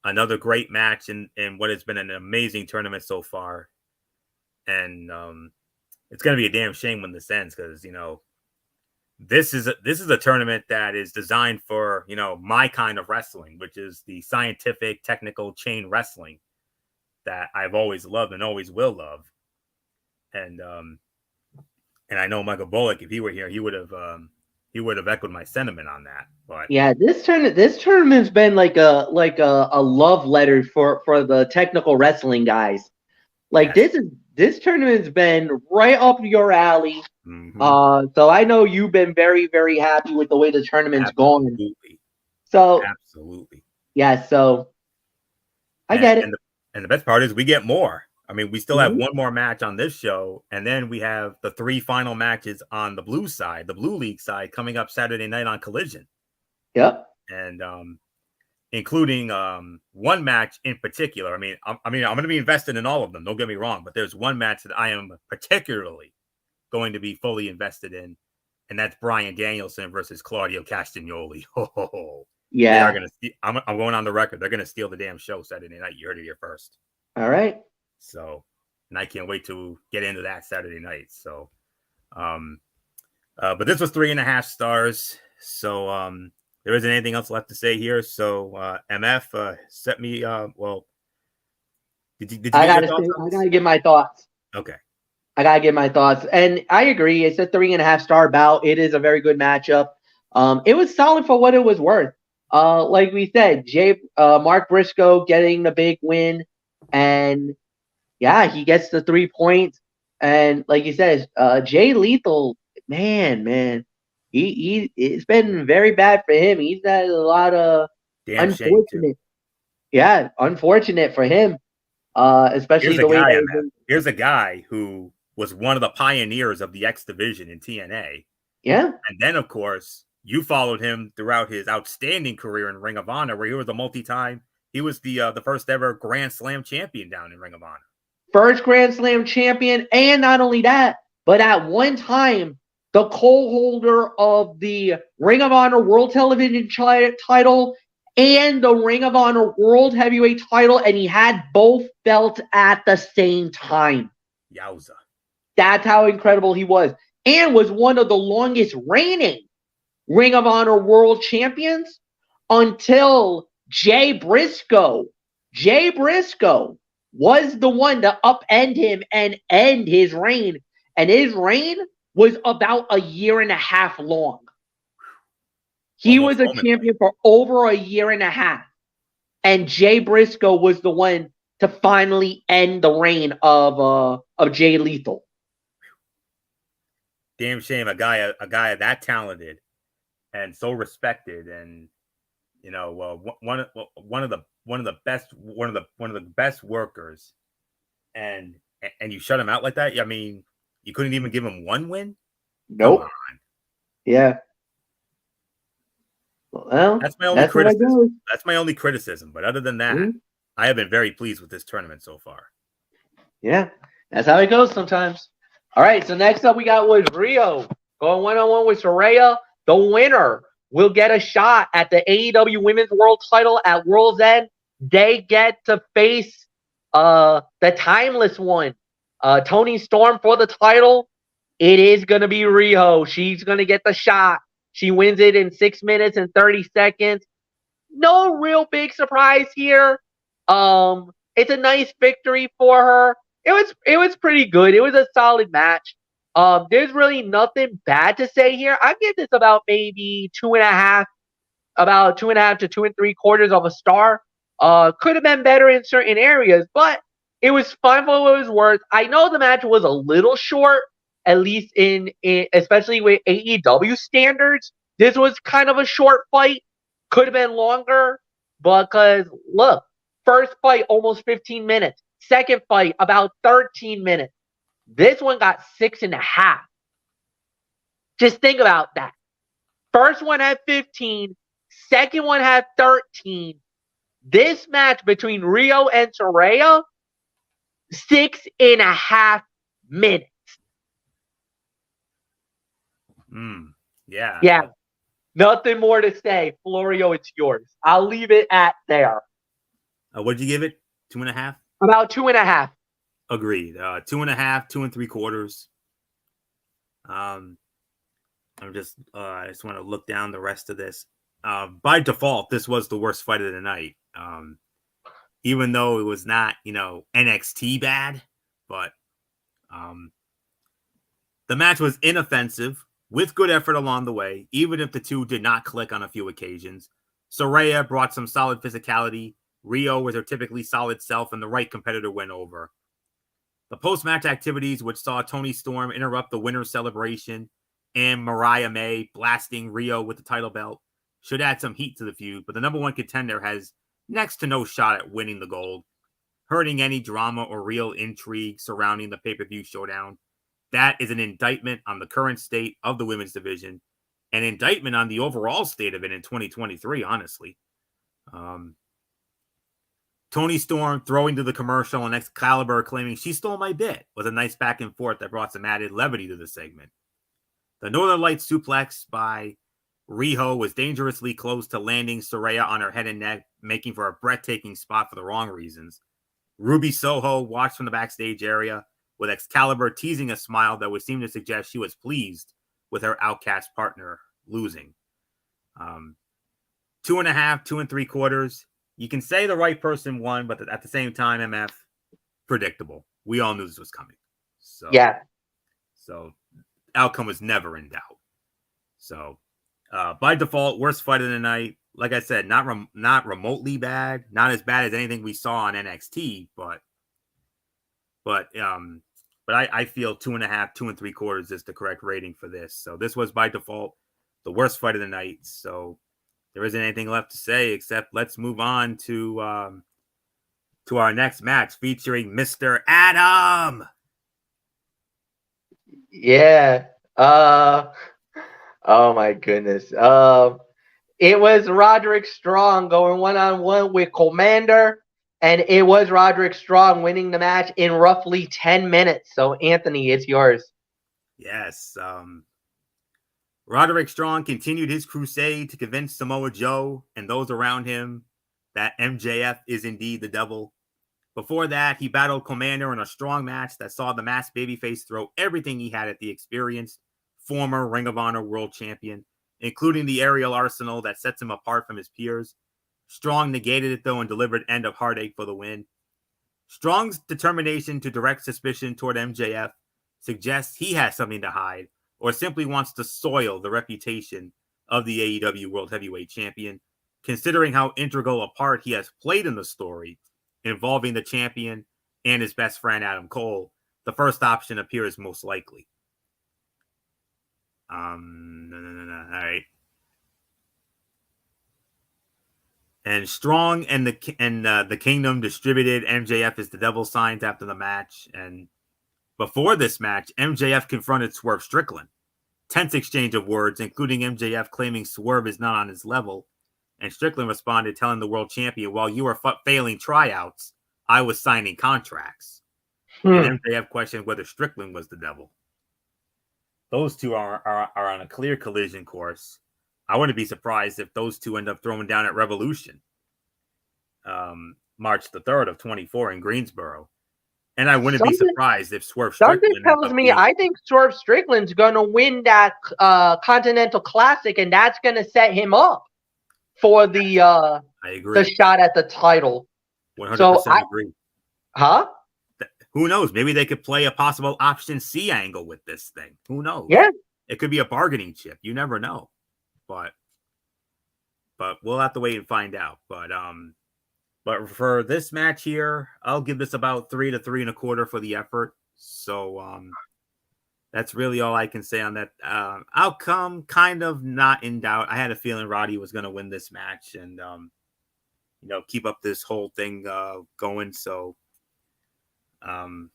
B: Another great match in what has been an amazing tournament so far. And it's going to be a damn shame when this ends because, you know, this is a tournament that is designed for, you know, my kind of wrestling, which is the scientific, technical chain wrestling. that I've always loved and always will love. And I know Michael Bullock, if he were here, he would have echoed my sentiment on that. But
A: yeah, this tournament's been like a love letter for the technical wrestling guys. Like
B: yes.
A: this tournament's been right up your alley.
B: Mm-hmm.
A: So I know you've been very, very happy with the way the tournament's going.
B: Absolutely.
A: So
B: Absolutely.
A: yeah, so I
B: And
A: get it.
B: and the best part is we get more. I mean, we still have
A: Mhm.
B: one more match on this show, and then we have the 3 final matches on the blue side, the blue league side, coming up Saturday night on Collision.
A: Yep.
B: And including one match in particular. I mean, I'm going to be invested in all of them. Don't get me wrong, but there's one match that I am particularly going to be fully invested in, and that's Bryan Danielson versus Claudio Castagnoli.
A: Yeah.
B: They are going to. I'm going on the record. They're going to steal the damn show Saturday night. You heard it here first.
A: All right.
B: So, and I can't wait to get into that Saturday night. So, but this was 3.5 stars. So, there isn't anything else left to say here. So, MF, set me. Well, did you
A: I
B: get your
A: gotta
B: thoughts
A: say,
B: on
A: I
B: this?
A: gotta give my thoughts.
B: Okay.
A: I gotta give my thoughts, and I agree. It's a 3.5 star bout. It is a very good matchup. It was solid for what it was worth. Like we said, Mark Briscoe getting the big win, and yeah, he gets the 3 points. And like you said, Jay Lethal, man, it's been very bad for him. He's had a lot of
B: Damn shame too.
A: unfortunate for him. Especially the way that
B: Here's a guy who was one of the pioneers of the X division in TNA.
A: yeah.
B: And then, of course, you followed him throughout his outstanding career in Ring of Honor, where he was a multi-time. He was the first ever Grand Slam champion down in Ring of Honor.
A: First Grand Slam champion, and not only that, but at one time, the co-holder of the Ring of Honor World Television title and the Ring of Honor World Heavyweight title, and he had both belts at the same time.
B: Yowza.
A: That's how incredible he was. And was one of the longest reigning Ring of Honor World Champions until Jay Briscoe was the one to upend him and end his reign. And his reign was about 1.5 years long. He was a champion for over 1.5 years. And Jay Briscoe was the one to finally end the reign of Jay Lethal.
B: Damn shame, a guy that talented and so respected, and you know, one of the best workers, and you shut him out like that. I mean, you couldn't even give him one win.
A: Nope.
B: Come on.
A: Yeah. Well,
B: that's my only criticism. That's my only criticism. But other than that, I have been very pleased with this tournament so far.
A: Yeah, that's how it goes sometimes. All right, so next up we got was Rio going 1-on-1 with Saraya. The winner will get a shot at the AEW Women's World Title at World's End. They get to face the timeless one, Toni Storm, for the title. It is going to be Rio. She's going to get the shot. She wins it in 6 minutes and 30 seconds. No real big surprise here. It's a nice victory for her. It was pretty good. It was a solid match. There's really nothing bad to say here. I give this about maybe 2.5, about 2.5 to 2 3/4 of a star. Could have been better in certain areas, but it was fun for what it was worth. I know the match was a little short, at least in especially with AEW standards. This was kind of a short fight. Could have been longer, because look, first fight almost 15 minutes. Second fight about 13 minutes. This one got 6.5. Just think about that. First one had 15. Second one had 13. This match between Rio and Saraya, 6.5 minutes.
B: Yeah.
A: Yeah. Nothing more to say. Florio, it's yours. I'll leave it at there.
B: What'd you give it? 2.5?
A: About 2.5.
B: Agreed. 2.5, 2 3/4. I just want to look down the rest of this. By default, this was the worst fight of the night. even though it was not, NXT bad, but the match was inoffensive with good effort along the way, even if the two did not click on a few occasions. Saraya brought some solid physicality. Rio was her typically solid self, and the right competitor went over. The post-match activities, which saw Toni Storm interrupt the winner's celebration and Mariah May blasting Rio with the title belt, should add some heat to the feud, but the number one contender has next to no shot at winning the gold, hurting any drama or real intrigue surrounding the pay-per-view showdown. That is an indictment on the current state of the women's division, an indictment on the overall state of it in 2023, honestly. Toni Storm throwing to the commercial and Excalibur claiming she stole my bit was a nice back and forth that brought some added levity to the segment. The Northern Lights suplex by Riho was dangerously close to landing Saraya on her head and neck, making for a breathtaking spot for the wrong reasons. Ruby Soho watched from the backstage area, with Excalibur teasing a smile that would seem to suggest she was pleased with her outcast partner losing. 2.5, 2 3/4. You can say the right person won, but at the same time, MF, predictable. We all knew this was coming. So
A: Yeah.
B: So outcome was never in doubt. So by default, worst fight of the night. Like I said, not remotely bad, not as bad as anything we saw on NXT, but I feel 2.5, 2 3/4 is the correct rating for this. So this was by default the worst fight of the night. So there isn't anything left to say except let's move on to our next match featuring Mr. Adam.
A: Yeah. Oh my goodness. It was Roderick Strong going one-on-one with Commander, and it was Roderick Strong winning the match in roughly 10 minutes. So, Anthony, it's yours.
B: Yes. Roderick Strong continued his crusade to convince Samoa Joe and those around him that MJF is indeed the devil. Before that, he battled Commander in a strong match that saw the masked babyface throw everything he had at the experienced former Ring of Honor world champion, including the aerial arsenal that sets him apart from his peers. Strong negated it, though, and delivered End of Heartache for the win. Strong's determination to direct suspicion toward MJF suggests he has something to hide or simply wants to soil the reputation of the AEW World Heavyweight Champion, considering how integral a part he has played in the story involving the champion and his best friend Adam Cole. The first option appears most likely. All right. And Strong and the Kingdom distributed MJF as the devil signs after the match. And before this match, MJF confronted Swerve Strickland. Tense exchange of words, including MJF claiming Swerve is not on his level. And Strickland responded, telling the world champion, while you were failing tryouts, I was signing contracts. And MJF questioned whether Strickland was the devil. Those two are on a clear collision course. I wouldn't be surprised if those two end up throwing down at Revolution, March the 3rd of 24 in Greensboro. And I wouldn't be surprised if Swerve Strickland...
A: Something tells me I think Swerve Strickland's going to win that Continental Classic, and that's going to set him up for the
B: I agree.
A: the shot at the title.
B: 100% agree.
A: Huh?
B: Who knows? Maybe they could play a possible option C angle with this thing. Who knows?
A: Yeah.
B: It could be a bargaining chip. You never know. But we'll have to wait and find out. But for this match here, I'll give this about 3 to 3 1/4 for the effort. So that's really all I can say on that. Outcome kind of not in doubt. I had a feeling Roddy was going to win this match and keep up this whole thing going. So 3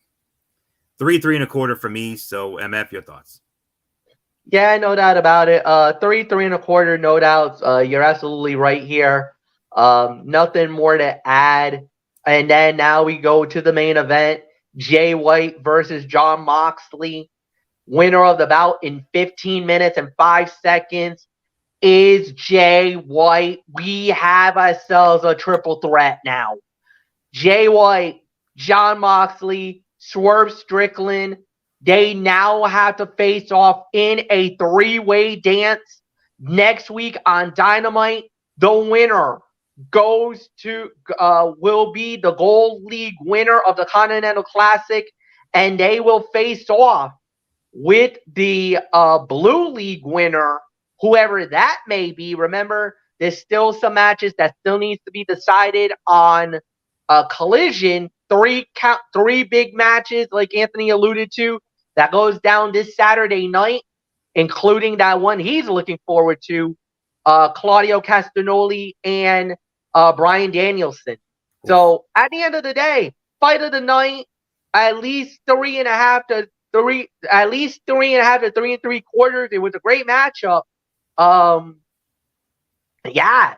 B: 3 1/4 for me. So MF, your thoughts?
A: Yeah, no doubt about it. 3 1/4, no doubts. You're absolutely right here. Nothing more to add. And then now we go to the main event. Jay White versus Jon Moxley. Winner of the bout in 15 minutes and 5 seconds is Jay White. We have ourselves a triple threat now. Jay White, Jon Moxley, Swerve Strickland. They now have to face off in a 3-way dance next week on Dynamite. The winner will be the Gold League winner of the Continental Classic, and they will face off with the Blue League winner, whoever that may be. Remember, there's still some matches that still needs to be decided on a Collision. Three big matches, like Anthony alluded to, that goes down this Saturday night, including that one he's looking forward to, Claudio Castagnoli and Brian Danielson. So at the end of the day, fight of the night, at least 3.5 to 3.75 to 3 3/4. It was a great matchup. Yeah,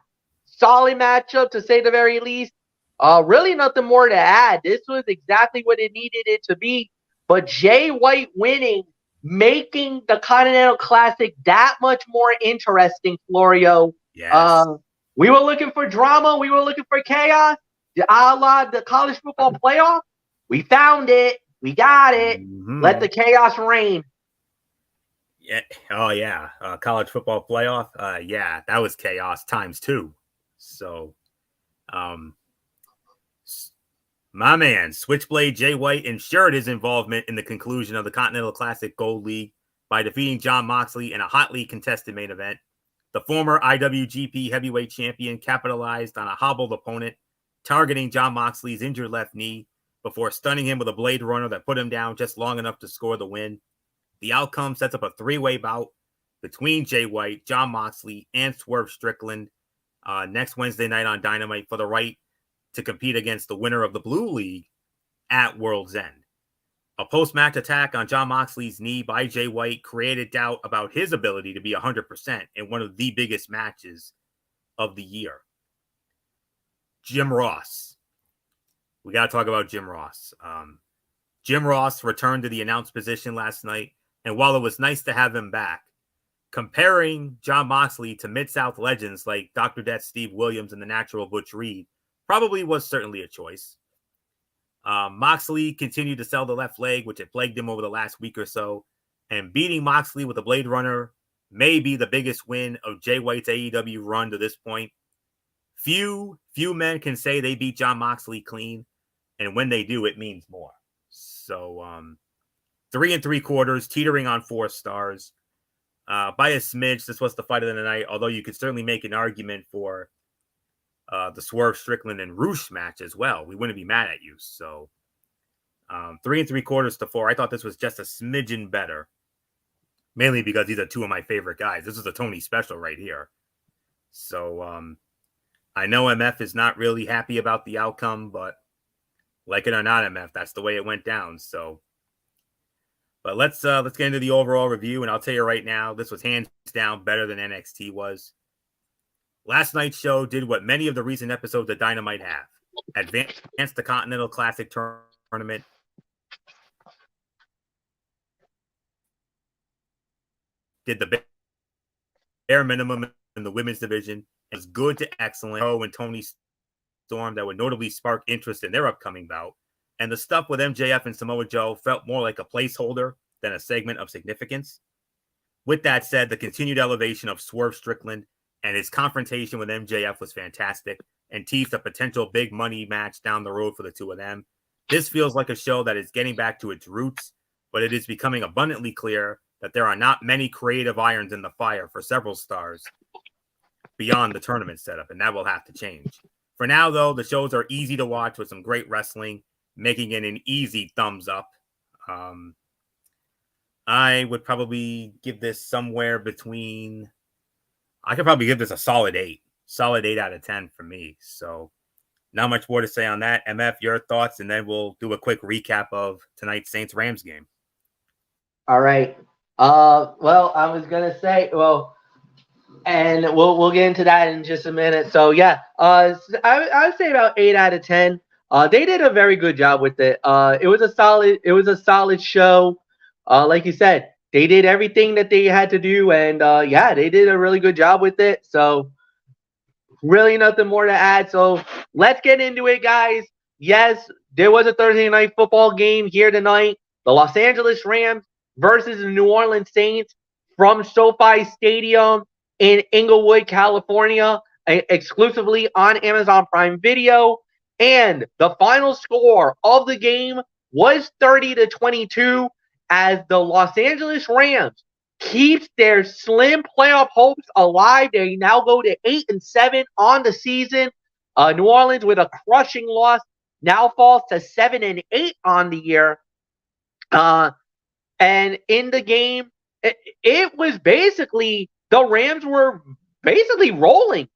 A: solid matchup to say the very least. Really nothing more to add. This was exactly what it needed it to be. But Jay White winning, making the Continental Classic that much more interesting, Florio.
B: Yes.
A: We were looking for drama. We were looking for chaos. A la the college football playoff. We found it. We got it. Let the chaos reign.
B: Yeah. Oh, yeah. College football playoff. Yeah, that was chaos ×2. So, my man, Switchblade Jay White ensured his involvement in the conclusion of the Continental Classic Gold League by defeating Jon Moxley in a hotly contested main event. The former IWGP Heavyweight Champion capitalized on a hobbled opponent, targeting Jon Moxley's injured left knee before stunning him with a Blade Runner that put him down just long enough to score the win. The outcome sets up a three-way bout between Jay White, Jon Moxley, and Swerve Strickland next Wednesday night on Dynamite for the right to compete against the winner of the Blue League at World's End. A post-match attack on Jon Moxley's knee by Jay White created doubt about his ability to be 100% in one of the biggest matches of the year. Jim Ross. We got to talk about Jim Ross. Jim Ross returned to the announced position last night, and while it was nice to have him back, comparing Jon Moxley to Mid-South legends like Dr. Death Steve Williams and the Natural Butch Reed probably was certainly a choice. Moxley continued to sell the left leg, which had plagued him over the last week or so, and beating Moxley with a Blade Runner may be the biggest win of Jay White's AEW run to this point. Few men can say they beat Jon Moxley clean, and when they do, it means more. So 3 3/4, teetering on 4 stars. By a smidge, this was the fight of the night, although you could certainly make an argument for the Swerve Strickland and Roosh match as well. We wouldn't be mad at you. So 3 3/4 to 4. I thought this was just a smidgen better, mainly because these are two of my favorite guys. This is a Tony special right here. So I know MF is not really happy about the outcome, but like it or not, MF, that's the way it went down. So, but let's get into the overall review, and I'll tell you right now, this was hands down better than NXT was. Last night's show did what many of the recent episodes of Dynamite have: advanced the Continental Classic tournament, did the bare minimum in the women's division. It was good to excellent. Oh, and Tony Storm that would notably spark interest in their upcoming bout. And the stuff with MJF and Samoa Joe felt more like a placeholder than a segment of significance. With that said, the continued elevation of Swerve Strickland and his confrontation with MJF was fantastic and teased a potential big money match down the road for the two of them. This feels like a show that is getting back to its roots, but it is becoming abundantly clear that there are not many creative irons in the fire for several stars beyond the tournament setup, and that will have to change. For now, though, the shows are easy to watch with some great wrestling, making it an easy thumbs up. I would probably give this somewhere between... I could probably give this a solid 8. Solid 8 out of 10 for me. So not much more to say on that. MF, your thoughts, and then we'll do a quick recap of tonight's Saints-Rams game.
A: All right. Well, I was going to say, and we'll get into that in just a minute. So, yeah, I would say about 8 out of 10. They did a very good job with it. It was a solid show. Like you said, they did everything that they had to do, and yeah, they did a really good job with it. So really nothing more to add. So let's get into it, guys. Yes, there was a Thursday night football game here tonight. The Los Angeles Rams versus the New Orleans Saints from SoFi Stadium in Inglewood, California. exclusively on Amazon Prime Video. And the final score of the game was 30-22 as the Los Angeles Rams keeps their slim playoff hopes alive. They now go to 8-7 on the season. New Orleans, with a crushing loss, now falls to 7-8 on the year. And in the game, it was basically the Rams were basically rolling.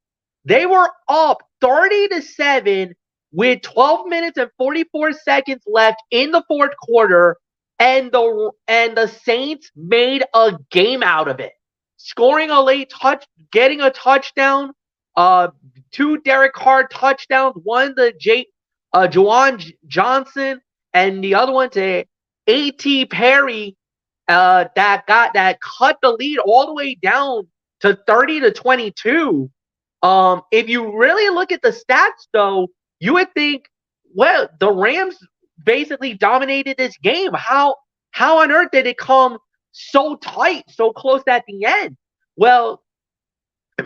A: They were up 30-7 with 12 minutes and 44 seconds left in the fourth quarter, and the Saints made a game out of it, scoring a late getting a touchdown, two Derek Carr touchdowns, one to Juwan Johnson, and the other one to A.T. Perry, that cut the lead all the way down to 30-22. If you really look at the stats, though, you would think, well, the Rams basically dominated this game. How on earth did it come so tight, so close at the end? Well,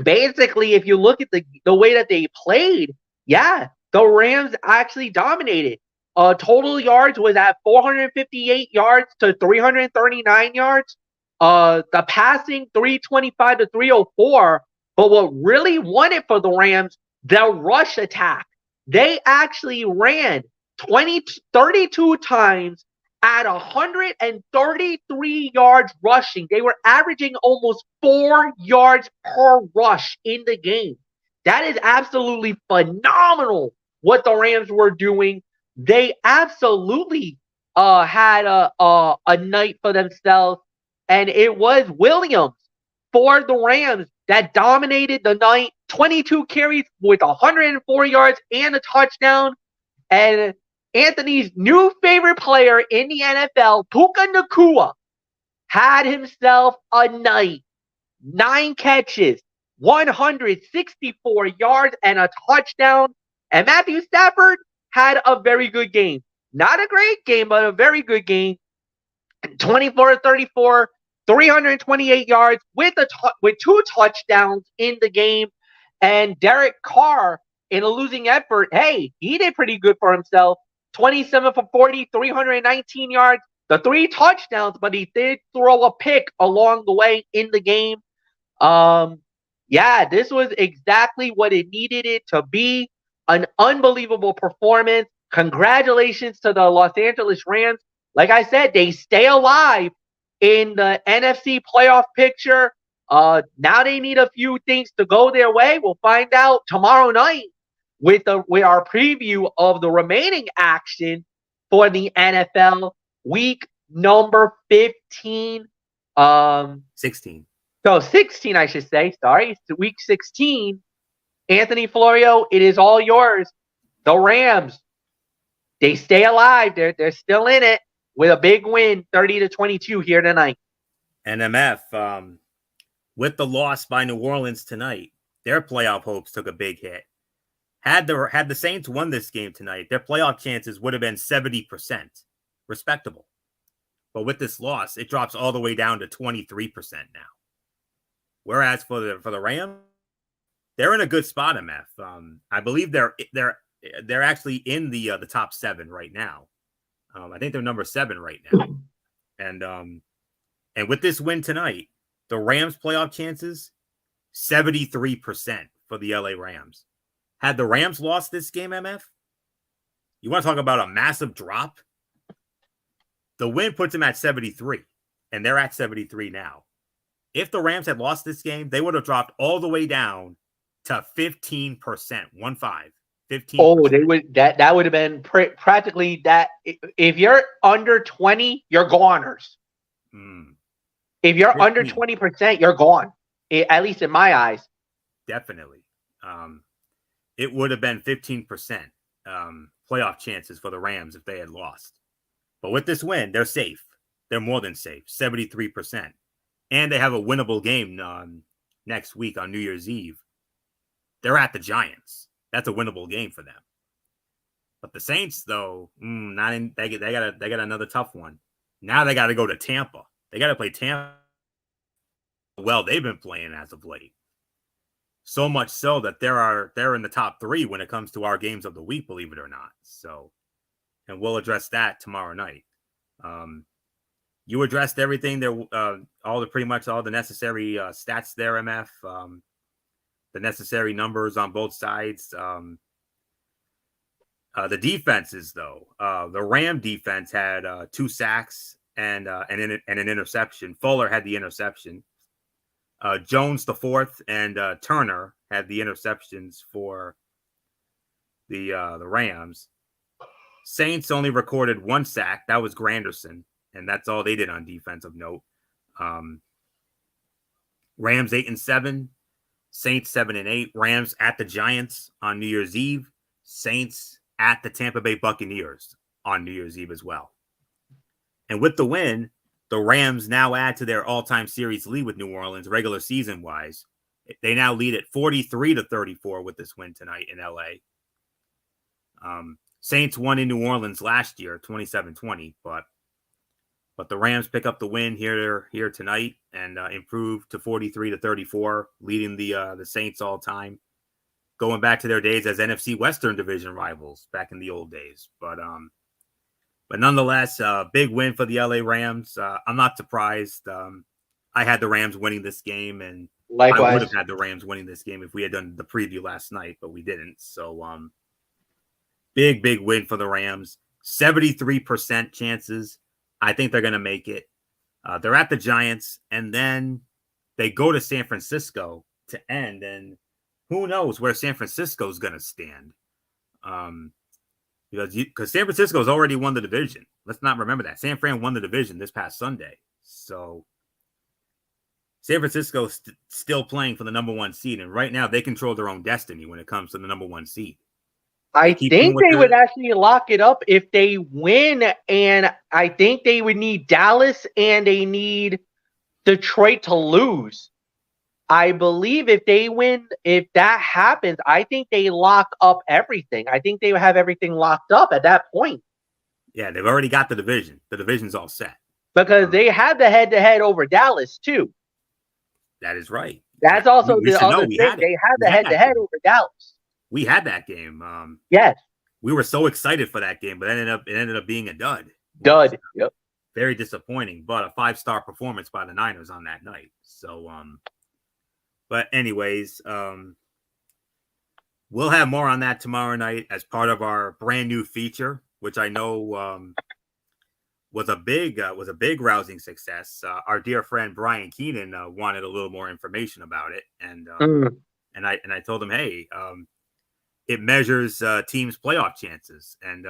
A: basically, if you look at the way that they played, yeah, the Rams actually dominated. Total yards was at 458 yards to 339 yards. The passing 325 to 304. But what really won it for the Rams, their rush attack. They actually ran 32 times at 133 yards rushing. They were averaging almost 4 yards per rush in the game. That is absolutely phenomenal what the Rams were doing. They absolutely had a night for themselves, and it was Williams for the Rams that dominated the night. 22 carries with 104 yards and a touchdown. And Anthony's new favorite player in the NFL, Puka Nacua, had himself a night. 9 catches, 164 yards, and a touchdown. And Matthew Stafford had a very good game. Not a great game, but a very good game. 24-34, 328 yards with 2 touchdowns in the game. And Derek Carr, in a losing effort, hey, he did pretty good for himself. 27 for 40, 319 yards, the 3 touchdowns, but he did throw a pick along the way in the game. Yeah, this was exactly what it needed it to be. An unbelievable performance. Congratulations to the Los Angeles Rams. Like I said, they stay alive in the NFC playoff picture. Now they need a few things to go their way. We'll find out tomorrow night with our preview of the remaining action for the NFL week number 15.
B: 16.
A: So 16, I should say. Sorry, it's week 16. Anthony Florio, it is all yours. The Rams, they stay alive. They're still in it with a big win, 30-22 here tonight.
B: NMF, with the loss by New Orleans tonight, their playoff hopes took a big hit. Had the Saints won this game tonight, their playoff chances would have been 70%, respectable. But with this loss, it drops all the way down to 23% now. Whereas for the Rams, they're in a good spot, MF. I believe they're actually in the top 7 right now. I think they're number 7 right now. And with this win tonight, the Rams' playoff chances 73% for the LA Rams. Had the Rams lost this game, MF, you want to talk about a massive drop? The win puts them at 73, and they're at 73 now. If the Rams had lost this game, they would have dropped all the way down to 15%, 15.
A: Oh, they would that would have been practically that. If you're under 20, you're goners. If you're 15. Under 20%, you're gone. At least in my eyes.
B: Definitely. It would have been 15% playoff chances for the Rams if they had lost. But with this win, they're safe. They're more than safe, 73%. And they have a winnable game next week on New Year's Eve. They're at the Giants. That's a winnable game for them. But the Saints, though, they got another tough one. Now they got to go to Tampa. They got to play Tampa. Well, they've been playing as of late. So much so that they're in the top 3 when it comes to our games of the week, believe it or not. So, and we'll address that tomorrow night. You addressed everything there, pretty much all the necessary stats there, MF. The necessary numbers on both sides. The defenses, though, the Ram defense had 2 sacks and an interception. Fuller had the interception. Jones the 4th and Turner had the interceptions for the Rams. Saints only recorded 1 sack. That was Granderson, and that's all they did on defensive note. Rams 8-7, Saints 7-8. Rams at the Giants on New Year's Eve. Saints at the Tampa Bay Buccaneers on New Year's Eve as well. And with the win, the Rams now add to their all-time series lead with New Orleans, regular season-wise. They now lead at 43-34 with this win tonight in LA. Saints won in New Orleans last year, 27-20, but the Rams pick up the win here tonight and improve to 43-34, leading the Saints all time, going back to their days as NFC Western Division rivals back in the old days. But nonetheless, big win for the LA Rams. I'm not surprised. I had the Rams winning this game, and
A: Likewise.
B: I would have had the Rams winning this game if we had done the preview last night, but we didn't. So big win for the Rams. 73% chances. I think they're going to make it. They're at the Giants, and then they go to San Francisco to end, and who knows where San Francisco is going to stand. Because San Francisco's already won the division. Let's not remember that. San Fran won the division this past Sunday. So San Francisco's still playing for the number 1 seed. And right now they control their own destiny when it comes to the number 1 seed.
A: I think they would actually lock it up if they win. And I think they would need Dallas and they need Detroit to lose. I believe if they win, if that happens, I think they lock up everything. I think they have everything locked up at that point.
B: Yeah, they've already got the division. The division's all set.
A: Because they had the head-to-head over Dallas, too.
B: That is right.
A: That's also the other thing. They had the head-to-head over Dallas.
B: We had that game.
A: Yes.
B: We were so excited for that game, but it ended up being a dud.
A: Yep.
B: Very disappointing, but a 5-star performance by the Niners on that night. So, but anyways, we'll have more on that tomorrow night as part of our brand new feature, which I know was a big rousing success. Our dear friend Brian Keenan wanted a little more information about it, and I told him, hey, it measures teams' playoff chances, and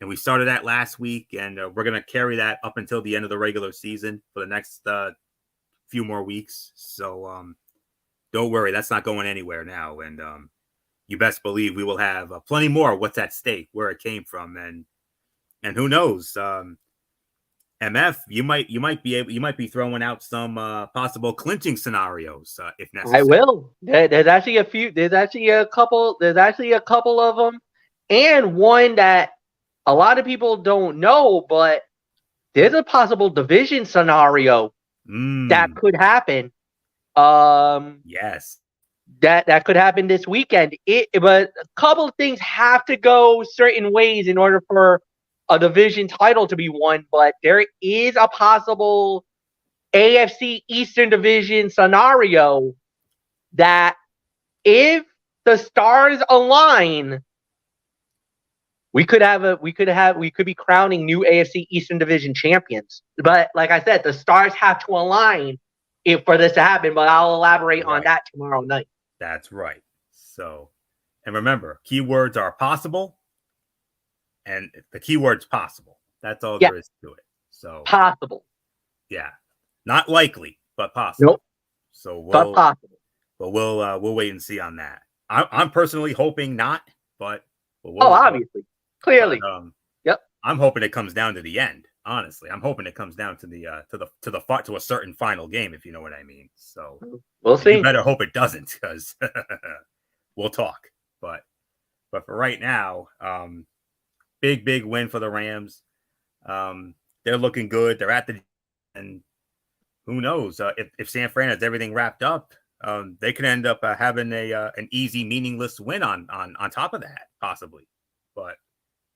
B: we started that last week, and we're gonna carry that up until the end of the regular season for the next few more weeks. So don't worry, that's not going anywhere now, and you best believe we will have plenty more. What's at stake, where it came from, and who knows? MF, you might be throwing out some possible clinching scenarios if necessary.
A: I will. There's actually a few. There's actually a couple of them, and one that a lot of people don't know, but there's a possible division scenario that could happen.
B: Yes,
A: that could happen this weekend. But a couple of things have to go certain ways in order for a division title to be won. But there is a possible AFC Eastern Division scenario that if the stars align, we could be crowning new AFC Eastern Division champions. But like I said, the stars have to align for this to happen, but I'll elaborate on that tomorrow night.
B: That's right. So, and remember, keywords are possible, and the keyword's possible. That's all there is to it. So
A: possible.
B: Yeah. Not likely, but possible.
A: Nope.
B: So
A: but possible.
B: But we'll wait and see on that. I'm personally hoping not, but
A: obviously. Clearly.
B: But,
A: yep.
B: I'm hoping it comes down to the end. Honestly, I'm hoping it comes down to to a certain final game, if you know what I mean. So
A: we'll see.
B: You better hope it doesn't, because we'll talk. But for right now, big win for the Rams. They're looking good. They're at the, and who knows if San Fran has everything wrapped up. They can end up having an easy, meaningless win on top of that, possibly. But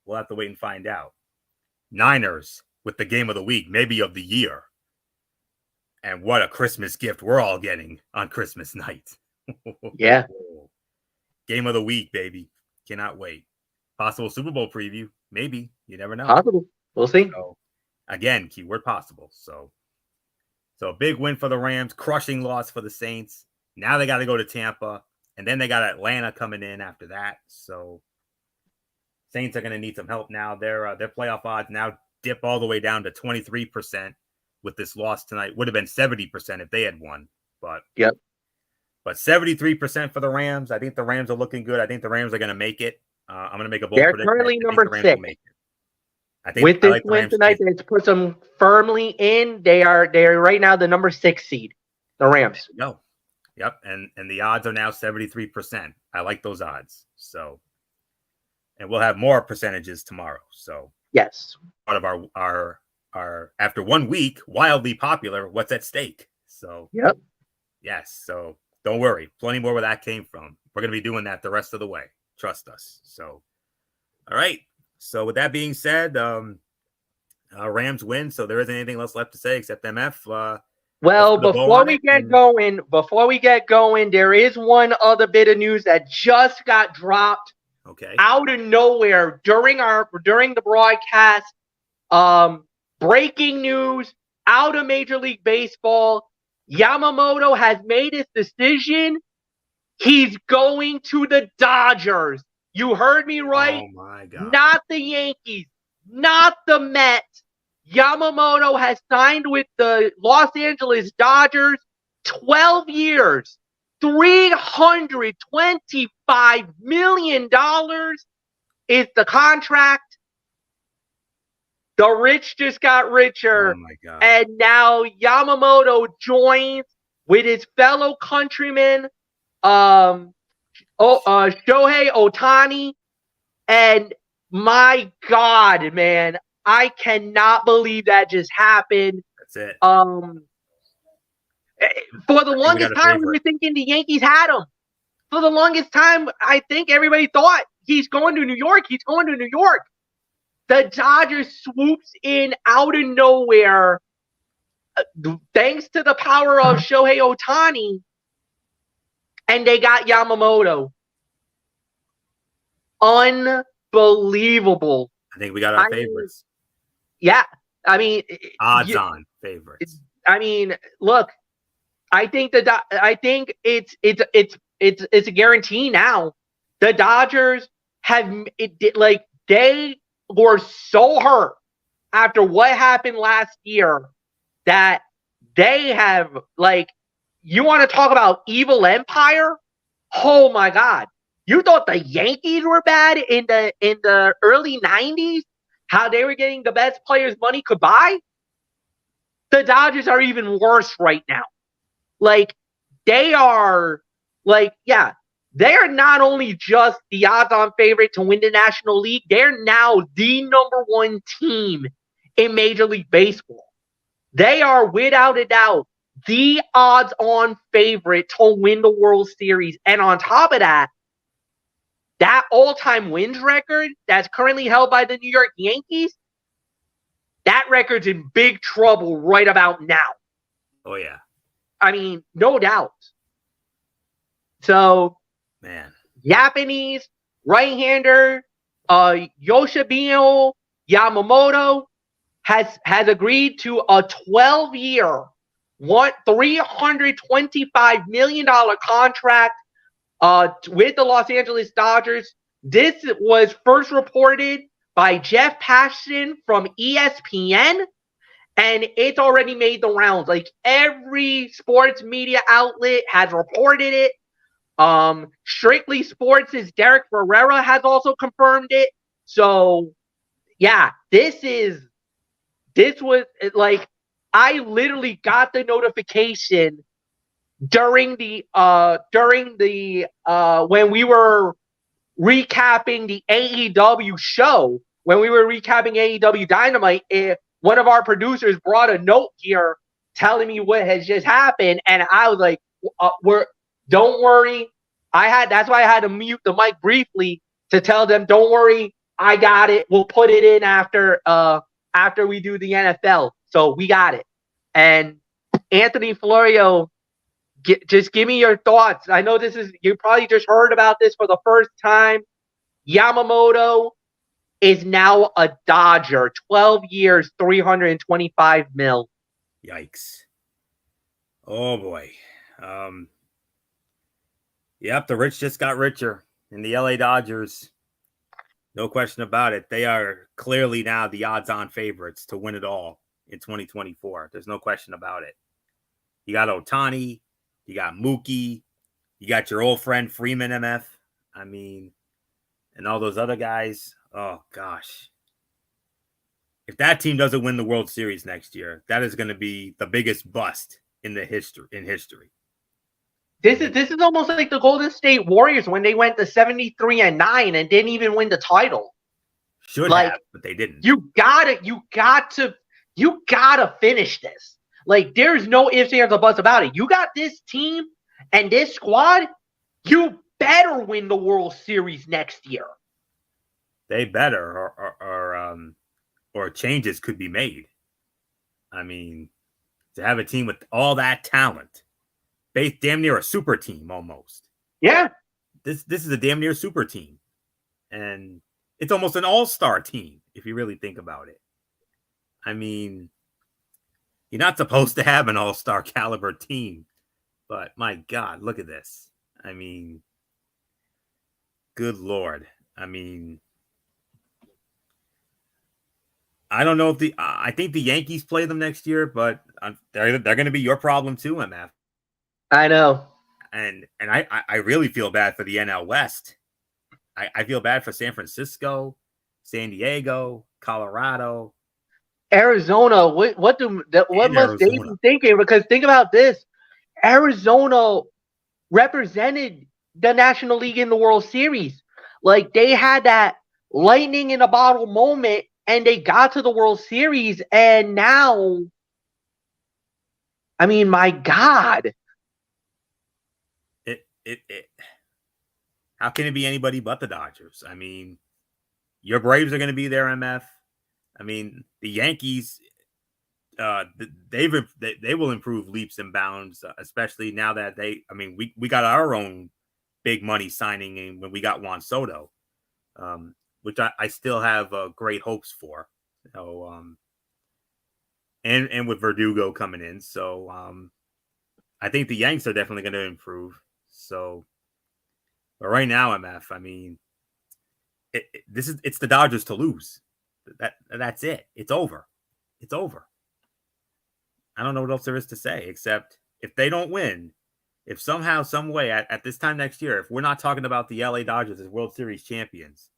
B: we'll have to wait and find out. Niners with the game of the week, maybe of the year. And what a Christmas gift we're all getting on Christmas night.
A: Yeah.
B: Game of the week, baby. Cannot wait. Possible Super Bowl preview. Maybe. You never know.
A: Possible. We'll see.
B: So, again, keyword possible. So a big win for the Rams. Crushing loss for the Saints. Now they got to go to Tampa. And then they got Atlanta coming in after that. So Saints are going to need some help now. Their playoff odds now dip all the way down to 23% with this loss tonight. Would have been 70% if they had won. But 73% for the Rams. I think the Rams are looking good. I think the Rams are going to make it. I'm going to make a bold prediction.
A: They're currently number 6.
B: I think
A: with this win tonight, it's put them firmly in. They're right now the number 6 seed. The Rams.
B: No. Yep. And the odds are now 73%. I like those odds. So, and we'll have more percentages tomorrow. So
A: yes.
B: Part of our after 1 week, wildly popular, what's at stake. So
A: yep.
B: Yes. So don't worry. Plenty more where that came from. We're going to be doing that the rest of the way. Trust us. So, all right. So with that being said, Rams win. So there isn't anything else left to say except MF.
A: Well, before we get going, there is one other bit of news that just got dropped.
B: Okay.
A: Out of nowhere during the broadcast. Breaking news out of Major League Baseball. Yamamoto has made his decision. He's going to the Dodgers. You heard me right.
B: Oh my God.
A: Not the Yankees, not the Mets. Yamamoto has signed with the Los Angeles Dodgers 12 years, $325 million is the contract. The rich just got richer.
B: Oh my God.
A: And now Yamamoto joins with his fellow countryman, Shohei Ohtani. And my God, man, I cannot believe that just happened.
B: That's it.
A: For the longest time, we were thinking the Yankees had him. For the longest time, I think everybody thought he's going to New York. He's going to New York. The Dodgers swoops in out of nowhere, thanks to the power of Shohei Ohtani, and they got Yamamoto. Unbelievable.
B: I think we got our favorites.
A: Yeah, I mean,
B: odds-on favorites.
A: I mean, look, I think it's a guarantee now. The Dodgers they were so hurt after what happened last year that they have, you want to talk about evil empire? Oh my God. You thought the Yankees were bad in the early 90s? How they were getting the best players money could buy? The Dodgers are even worse right now. They are not only just the odds-on favorite to win the National League, they're now the number 1 team in Major League Baseball. They are, without a doubt, the odds-on favorite to win the World Series. And on top of that all-time wins record that's currently held by the New York Yankees, that record's in big trouble right about now.
B: Oh, yeah.
A: I mean, no doubt. So,
B: man,
A: Japanese right-hander Yoshibino Yamamoto has agreed to a 12-year, $325 million contract with the Los Angeles Dodgers. This was first reported by Jeff Passan from ESPN, and it's already made the rounds. Every sports media outlet has reported it. Strictly Sports' Derek Ferreira has also confirmed it. So, yeah, I literally got the notification during the when we were recapping the AEW show, when we were recapping AEW Dynamite. One of our producers brought a note here telling me what has just happened, and I was like, Don't worry. That's why I had to mute the mic briefly to tell them, don't worry, I got it. We'll put it in after we do the NFL. So we got it. And Anthony Florio, just give me your thoughts. I know you probably just heard about this for the first time. Yamamoto is now a Dodger, 12 years, $325 million.
B: Yikes. Oh boy. Yep, the rich just got richer. And the LA Dodgers, no question about it, they are clearly now the odds-on favorites to win it all in 2024. There's no question about it. You got Ohtani, you got Mookie, you got your old friend Freeman MF. I mean, and all those other guys. Oh gosh. If that team doesn't win the World Series next year, that is going to be the biggest bust in history.
A: This is almost like the Golden State Warriors when they went to 73-9 and didn't even win the title.
B: Should have, but they didn't.
A: You gotta finish this. Like, there's no ifs, ands, or buts about it. You got this team and this squad. You better win the World Series next year.
B: They better, or changes could be made. I mean, to have a team with all that talent, based damn near a super team almost.
A: Yeah.
B: This is a damn near super team. And it's almost an all-star team, if you really think about it. I mean, you're not supposed to have an all-star caliber team. But my God, look at this. I mean, good Lord. I mean, I don't know if I think the Yankees play them next year, but they're going to be your problem too, MF.
A: I know.
B: And I really feel bad for the NL West. I feel bad for San Francisco, San Diego, Colorado,
A: Arizona. What must they be thinking? Because think about this. Arizona represented the National League in the World Series. Like, they had that lightning in a bottle moment and they got to the World Series, and now, I mean, my God.
B: How can it be anybody but the Dodgers? I mean, your Braves are going to be there, MF. I mean, the Yankees, they will improve leaps and bounds, especially now that we got our own big money signing in when we got Juan Soto, which I still have great hopes for. So, and with Verdugo coming in, so I think the Yanks are definitely going to improve. So, but right now, MF, I mean, it's the Dodgers to lose. That's it. It's over. It's over. I don't know what else there is to say, except if they don't win, if somehow, some way at this time next year, if we're not talking about the LA Dodgers as World Series champions,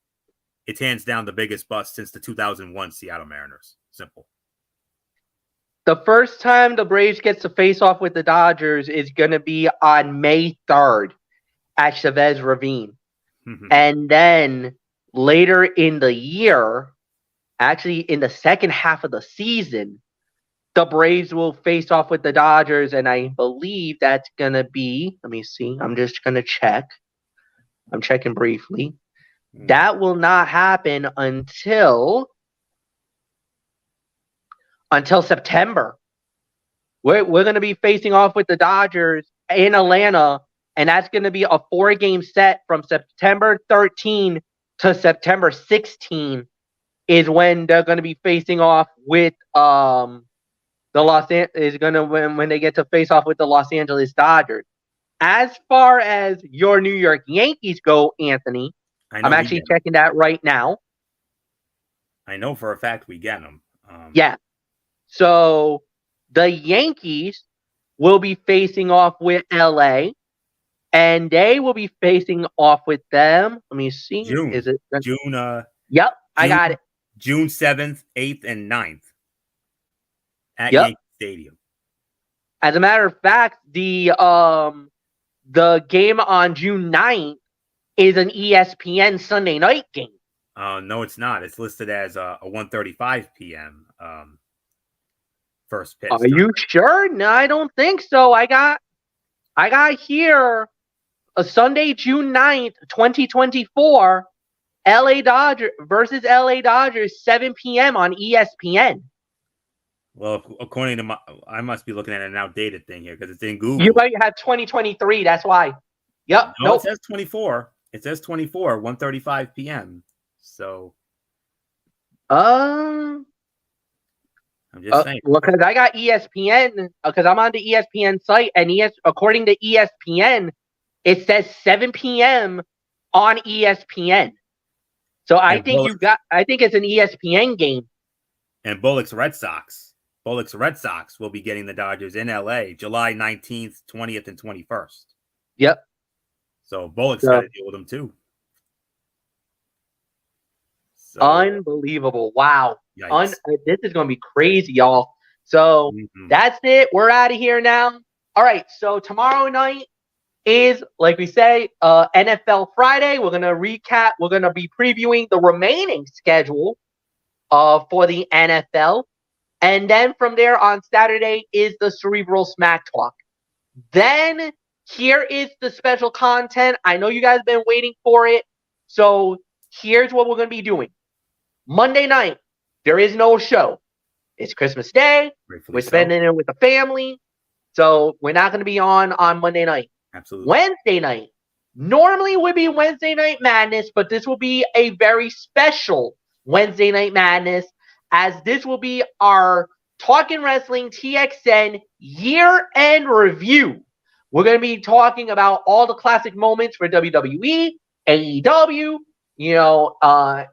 B: it's hands down the biggest bust since the 2001 Seattle Mariners. Simple.
A: The first time the Braves gets to face off with the Dodgers is going to be on May 3rd at Chavez Ravine. And then later in the year, actually in the second half of the season, the Braves will face off with the Dodgers, and I believe that's going to be, let me see, I'm just going to check. I'm checking briefly. That will not happen until September. We're going to be facing off with the Dodgers in Atlanta, and that's going to be a 4-game set from September 13 to September 16 is when they're going to be facing off with when they get to face off with the Los Angeles Dodgers. As far as your New York Yankees go, Anthony, I'm actually checking that right now.
B: I know for a fact we get them.
A: Yeah. So the Yankees will be facing off with LA, and they will be facing off with them. Let me see.
B: June.
A: Is it
B: June?
A: Yep, I got it.
B: June 7th, 8th, and 9th at Yankee Stadium.
A: As a matter of fact, the game on June 9th is an ESPN Sunday night game.
B: No, it's not. It's listed as a 1:35 p.m. First pitch.
A: Are you sure? No, I don't think so. I got here Sunday, June 9th, 2024, LA Dodgers versus LA Dodgers, 7 p.m. on ESPN.
B: Well, according to I must be looking at an outdated thing here because it's in Google.
A: You might have 2023. That's why. Yep.
B: No, It says 24. It says 24, 1:35 p.m. So. I'm just saying.
A: Well, because I got ESPN, because I'm on the ESPN site, and according to ESPN, it says 7 p.m. on ESPN. So I think it's an ESPN game.
B: And Bullock's Red Sox will be getting the Dodgers in LA July 19th, 20th, and 21st.
A: Yep.
B: So Bullock's got to deal with them too. So,
A: unbelievable. Wow. This is going to be crazy, y'all. So that's it. We're out of here now. All right. So tomorrow night is, like we say, NFL Friday. We're going to recap. We're going to be previewing the remaining schedule for the NFL. And then from there on Saturday is the Cerebral Smack Talk. Then here is the special content. I know you guys have been waiting for it. So here's what we're going to be doing. Monday night, there is no show. It's Christmas Day. We're spending it with the family. So we're not going to be on Monday night.
B: Absolutely.
A: Wednesday night. Normally would be Wednesday Night Madness, but this will be a very special Wednesday Night Madness, as this will be our Talkin' Wrestling TXN year-end review. We're going to be talking about all the classic moments for WWE, AEW,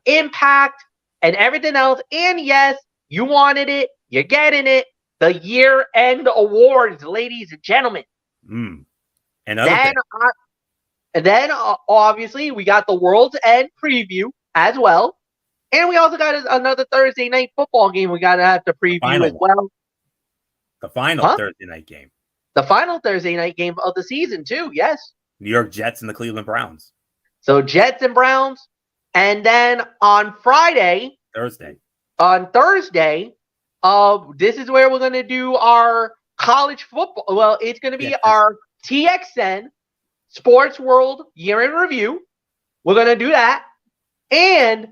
A: Impact, and everything else. And yes, you wanted it. You're getting it. The year-end awards, ladies and gentlemen.
B: And
A: then obviously, we got the World's End preview as well. And we also got another Thursday night football game we got to have to preview as well.
B: The final Thursday night game.
A: The final Thursday night game of the season, too, yes.
B: New York Jets and the Cleveland Browns.
A: So Jets and Browns. And then on Thursday, this is where we're going to do our college football. Well, it's going to be our TXN Sports World Year in Review. We're going to do that. And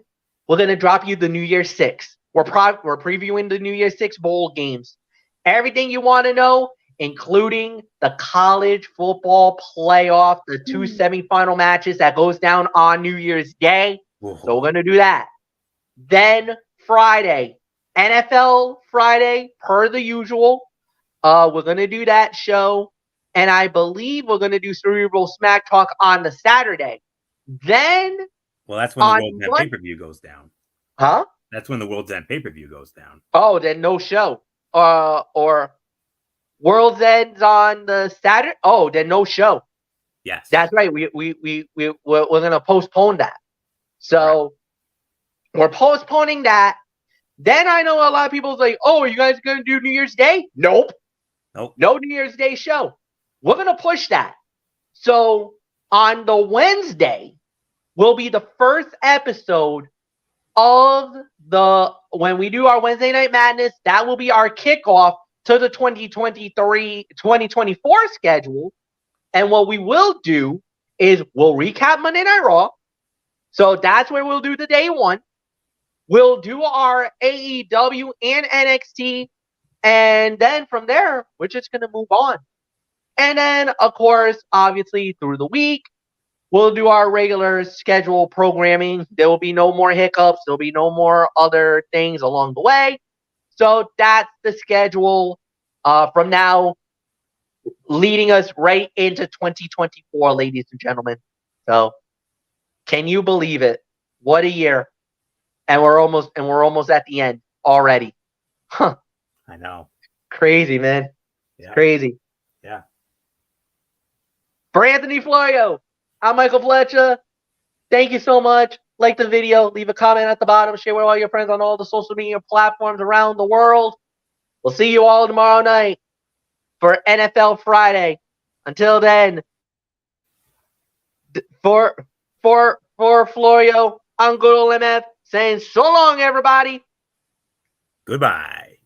A: we're going to drop you the New Year's Six. We're previewing the New Year's Six bowl games. Everything you want to know, including the college football playoff, the two semifinal matches that goes down on New Year's Day. So we're going to do that. Then Friday, NFL Friday, per the usual. We're going to do that show. And I believe we're going to do Cerebral Smack Talk on the Saturday. Then...
B: Well, that's when the World's End pay-per-view goes down.
A: Huh?
B: That's when the World's End pay-per-view goes down.
A: Oh, then no show. Or World's End's on the Saturday. Oh, then no show.
B: Yes.
A: That's right. We're going to postpone that. So we're postponing that. Then I know a lot of people's like, oh, are you guys going to do New Year's Day? Nope. No New Year's Day show. We're going to push that. So on the Wednesday will be the first episode of when we do our Wednesday Night Madness. That will be our kickoff to the 2024 schedule. And what we will do is we'll recap Monday Night Raw. So that's where we'll do the day one. We'll do our AEW and NXT. And then from there, we're just going to move on. And then, of course, obviously through the week, we'll do our regular schedule programming. There will be no more hiccups. There'll be no more other things along the way. So that's the schedule from now, leading us right into 2024, ladies and gentlemen. So can you believe it? What a year. And we're almost at the end already. Huh.
B: I know.
A: Crazy, man.
B: Yeah.
A: Crazy.
B: Yeah.
A: For Anthony Florio, I'm Michael Fletcher. Thank you so much. Like the video. Leave a comment at the bottom. Share with all your friends on all the social media platforms around the world. We'll see you all tomorrow night for NFL Friday. Until then, for Florio, I'm good old MF saying so long, everybody.
B: Goodbye.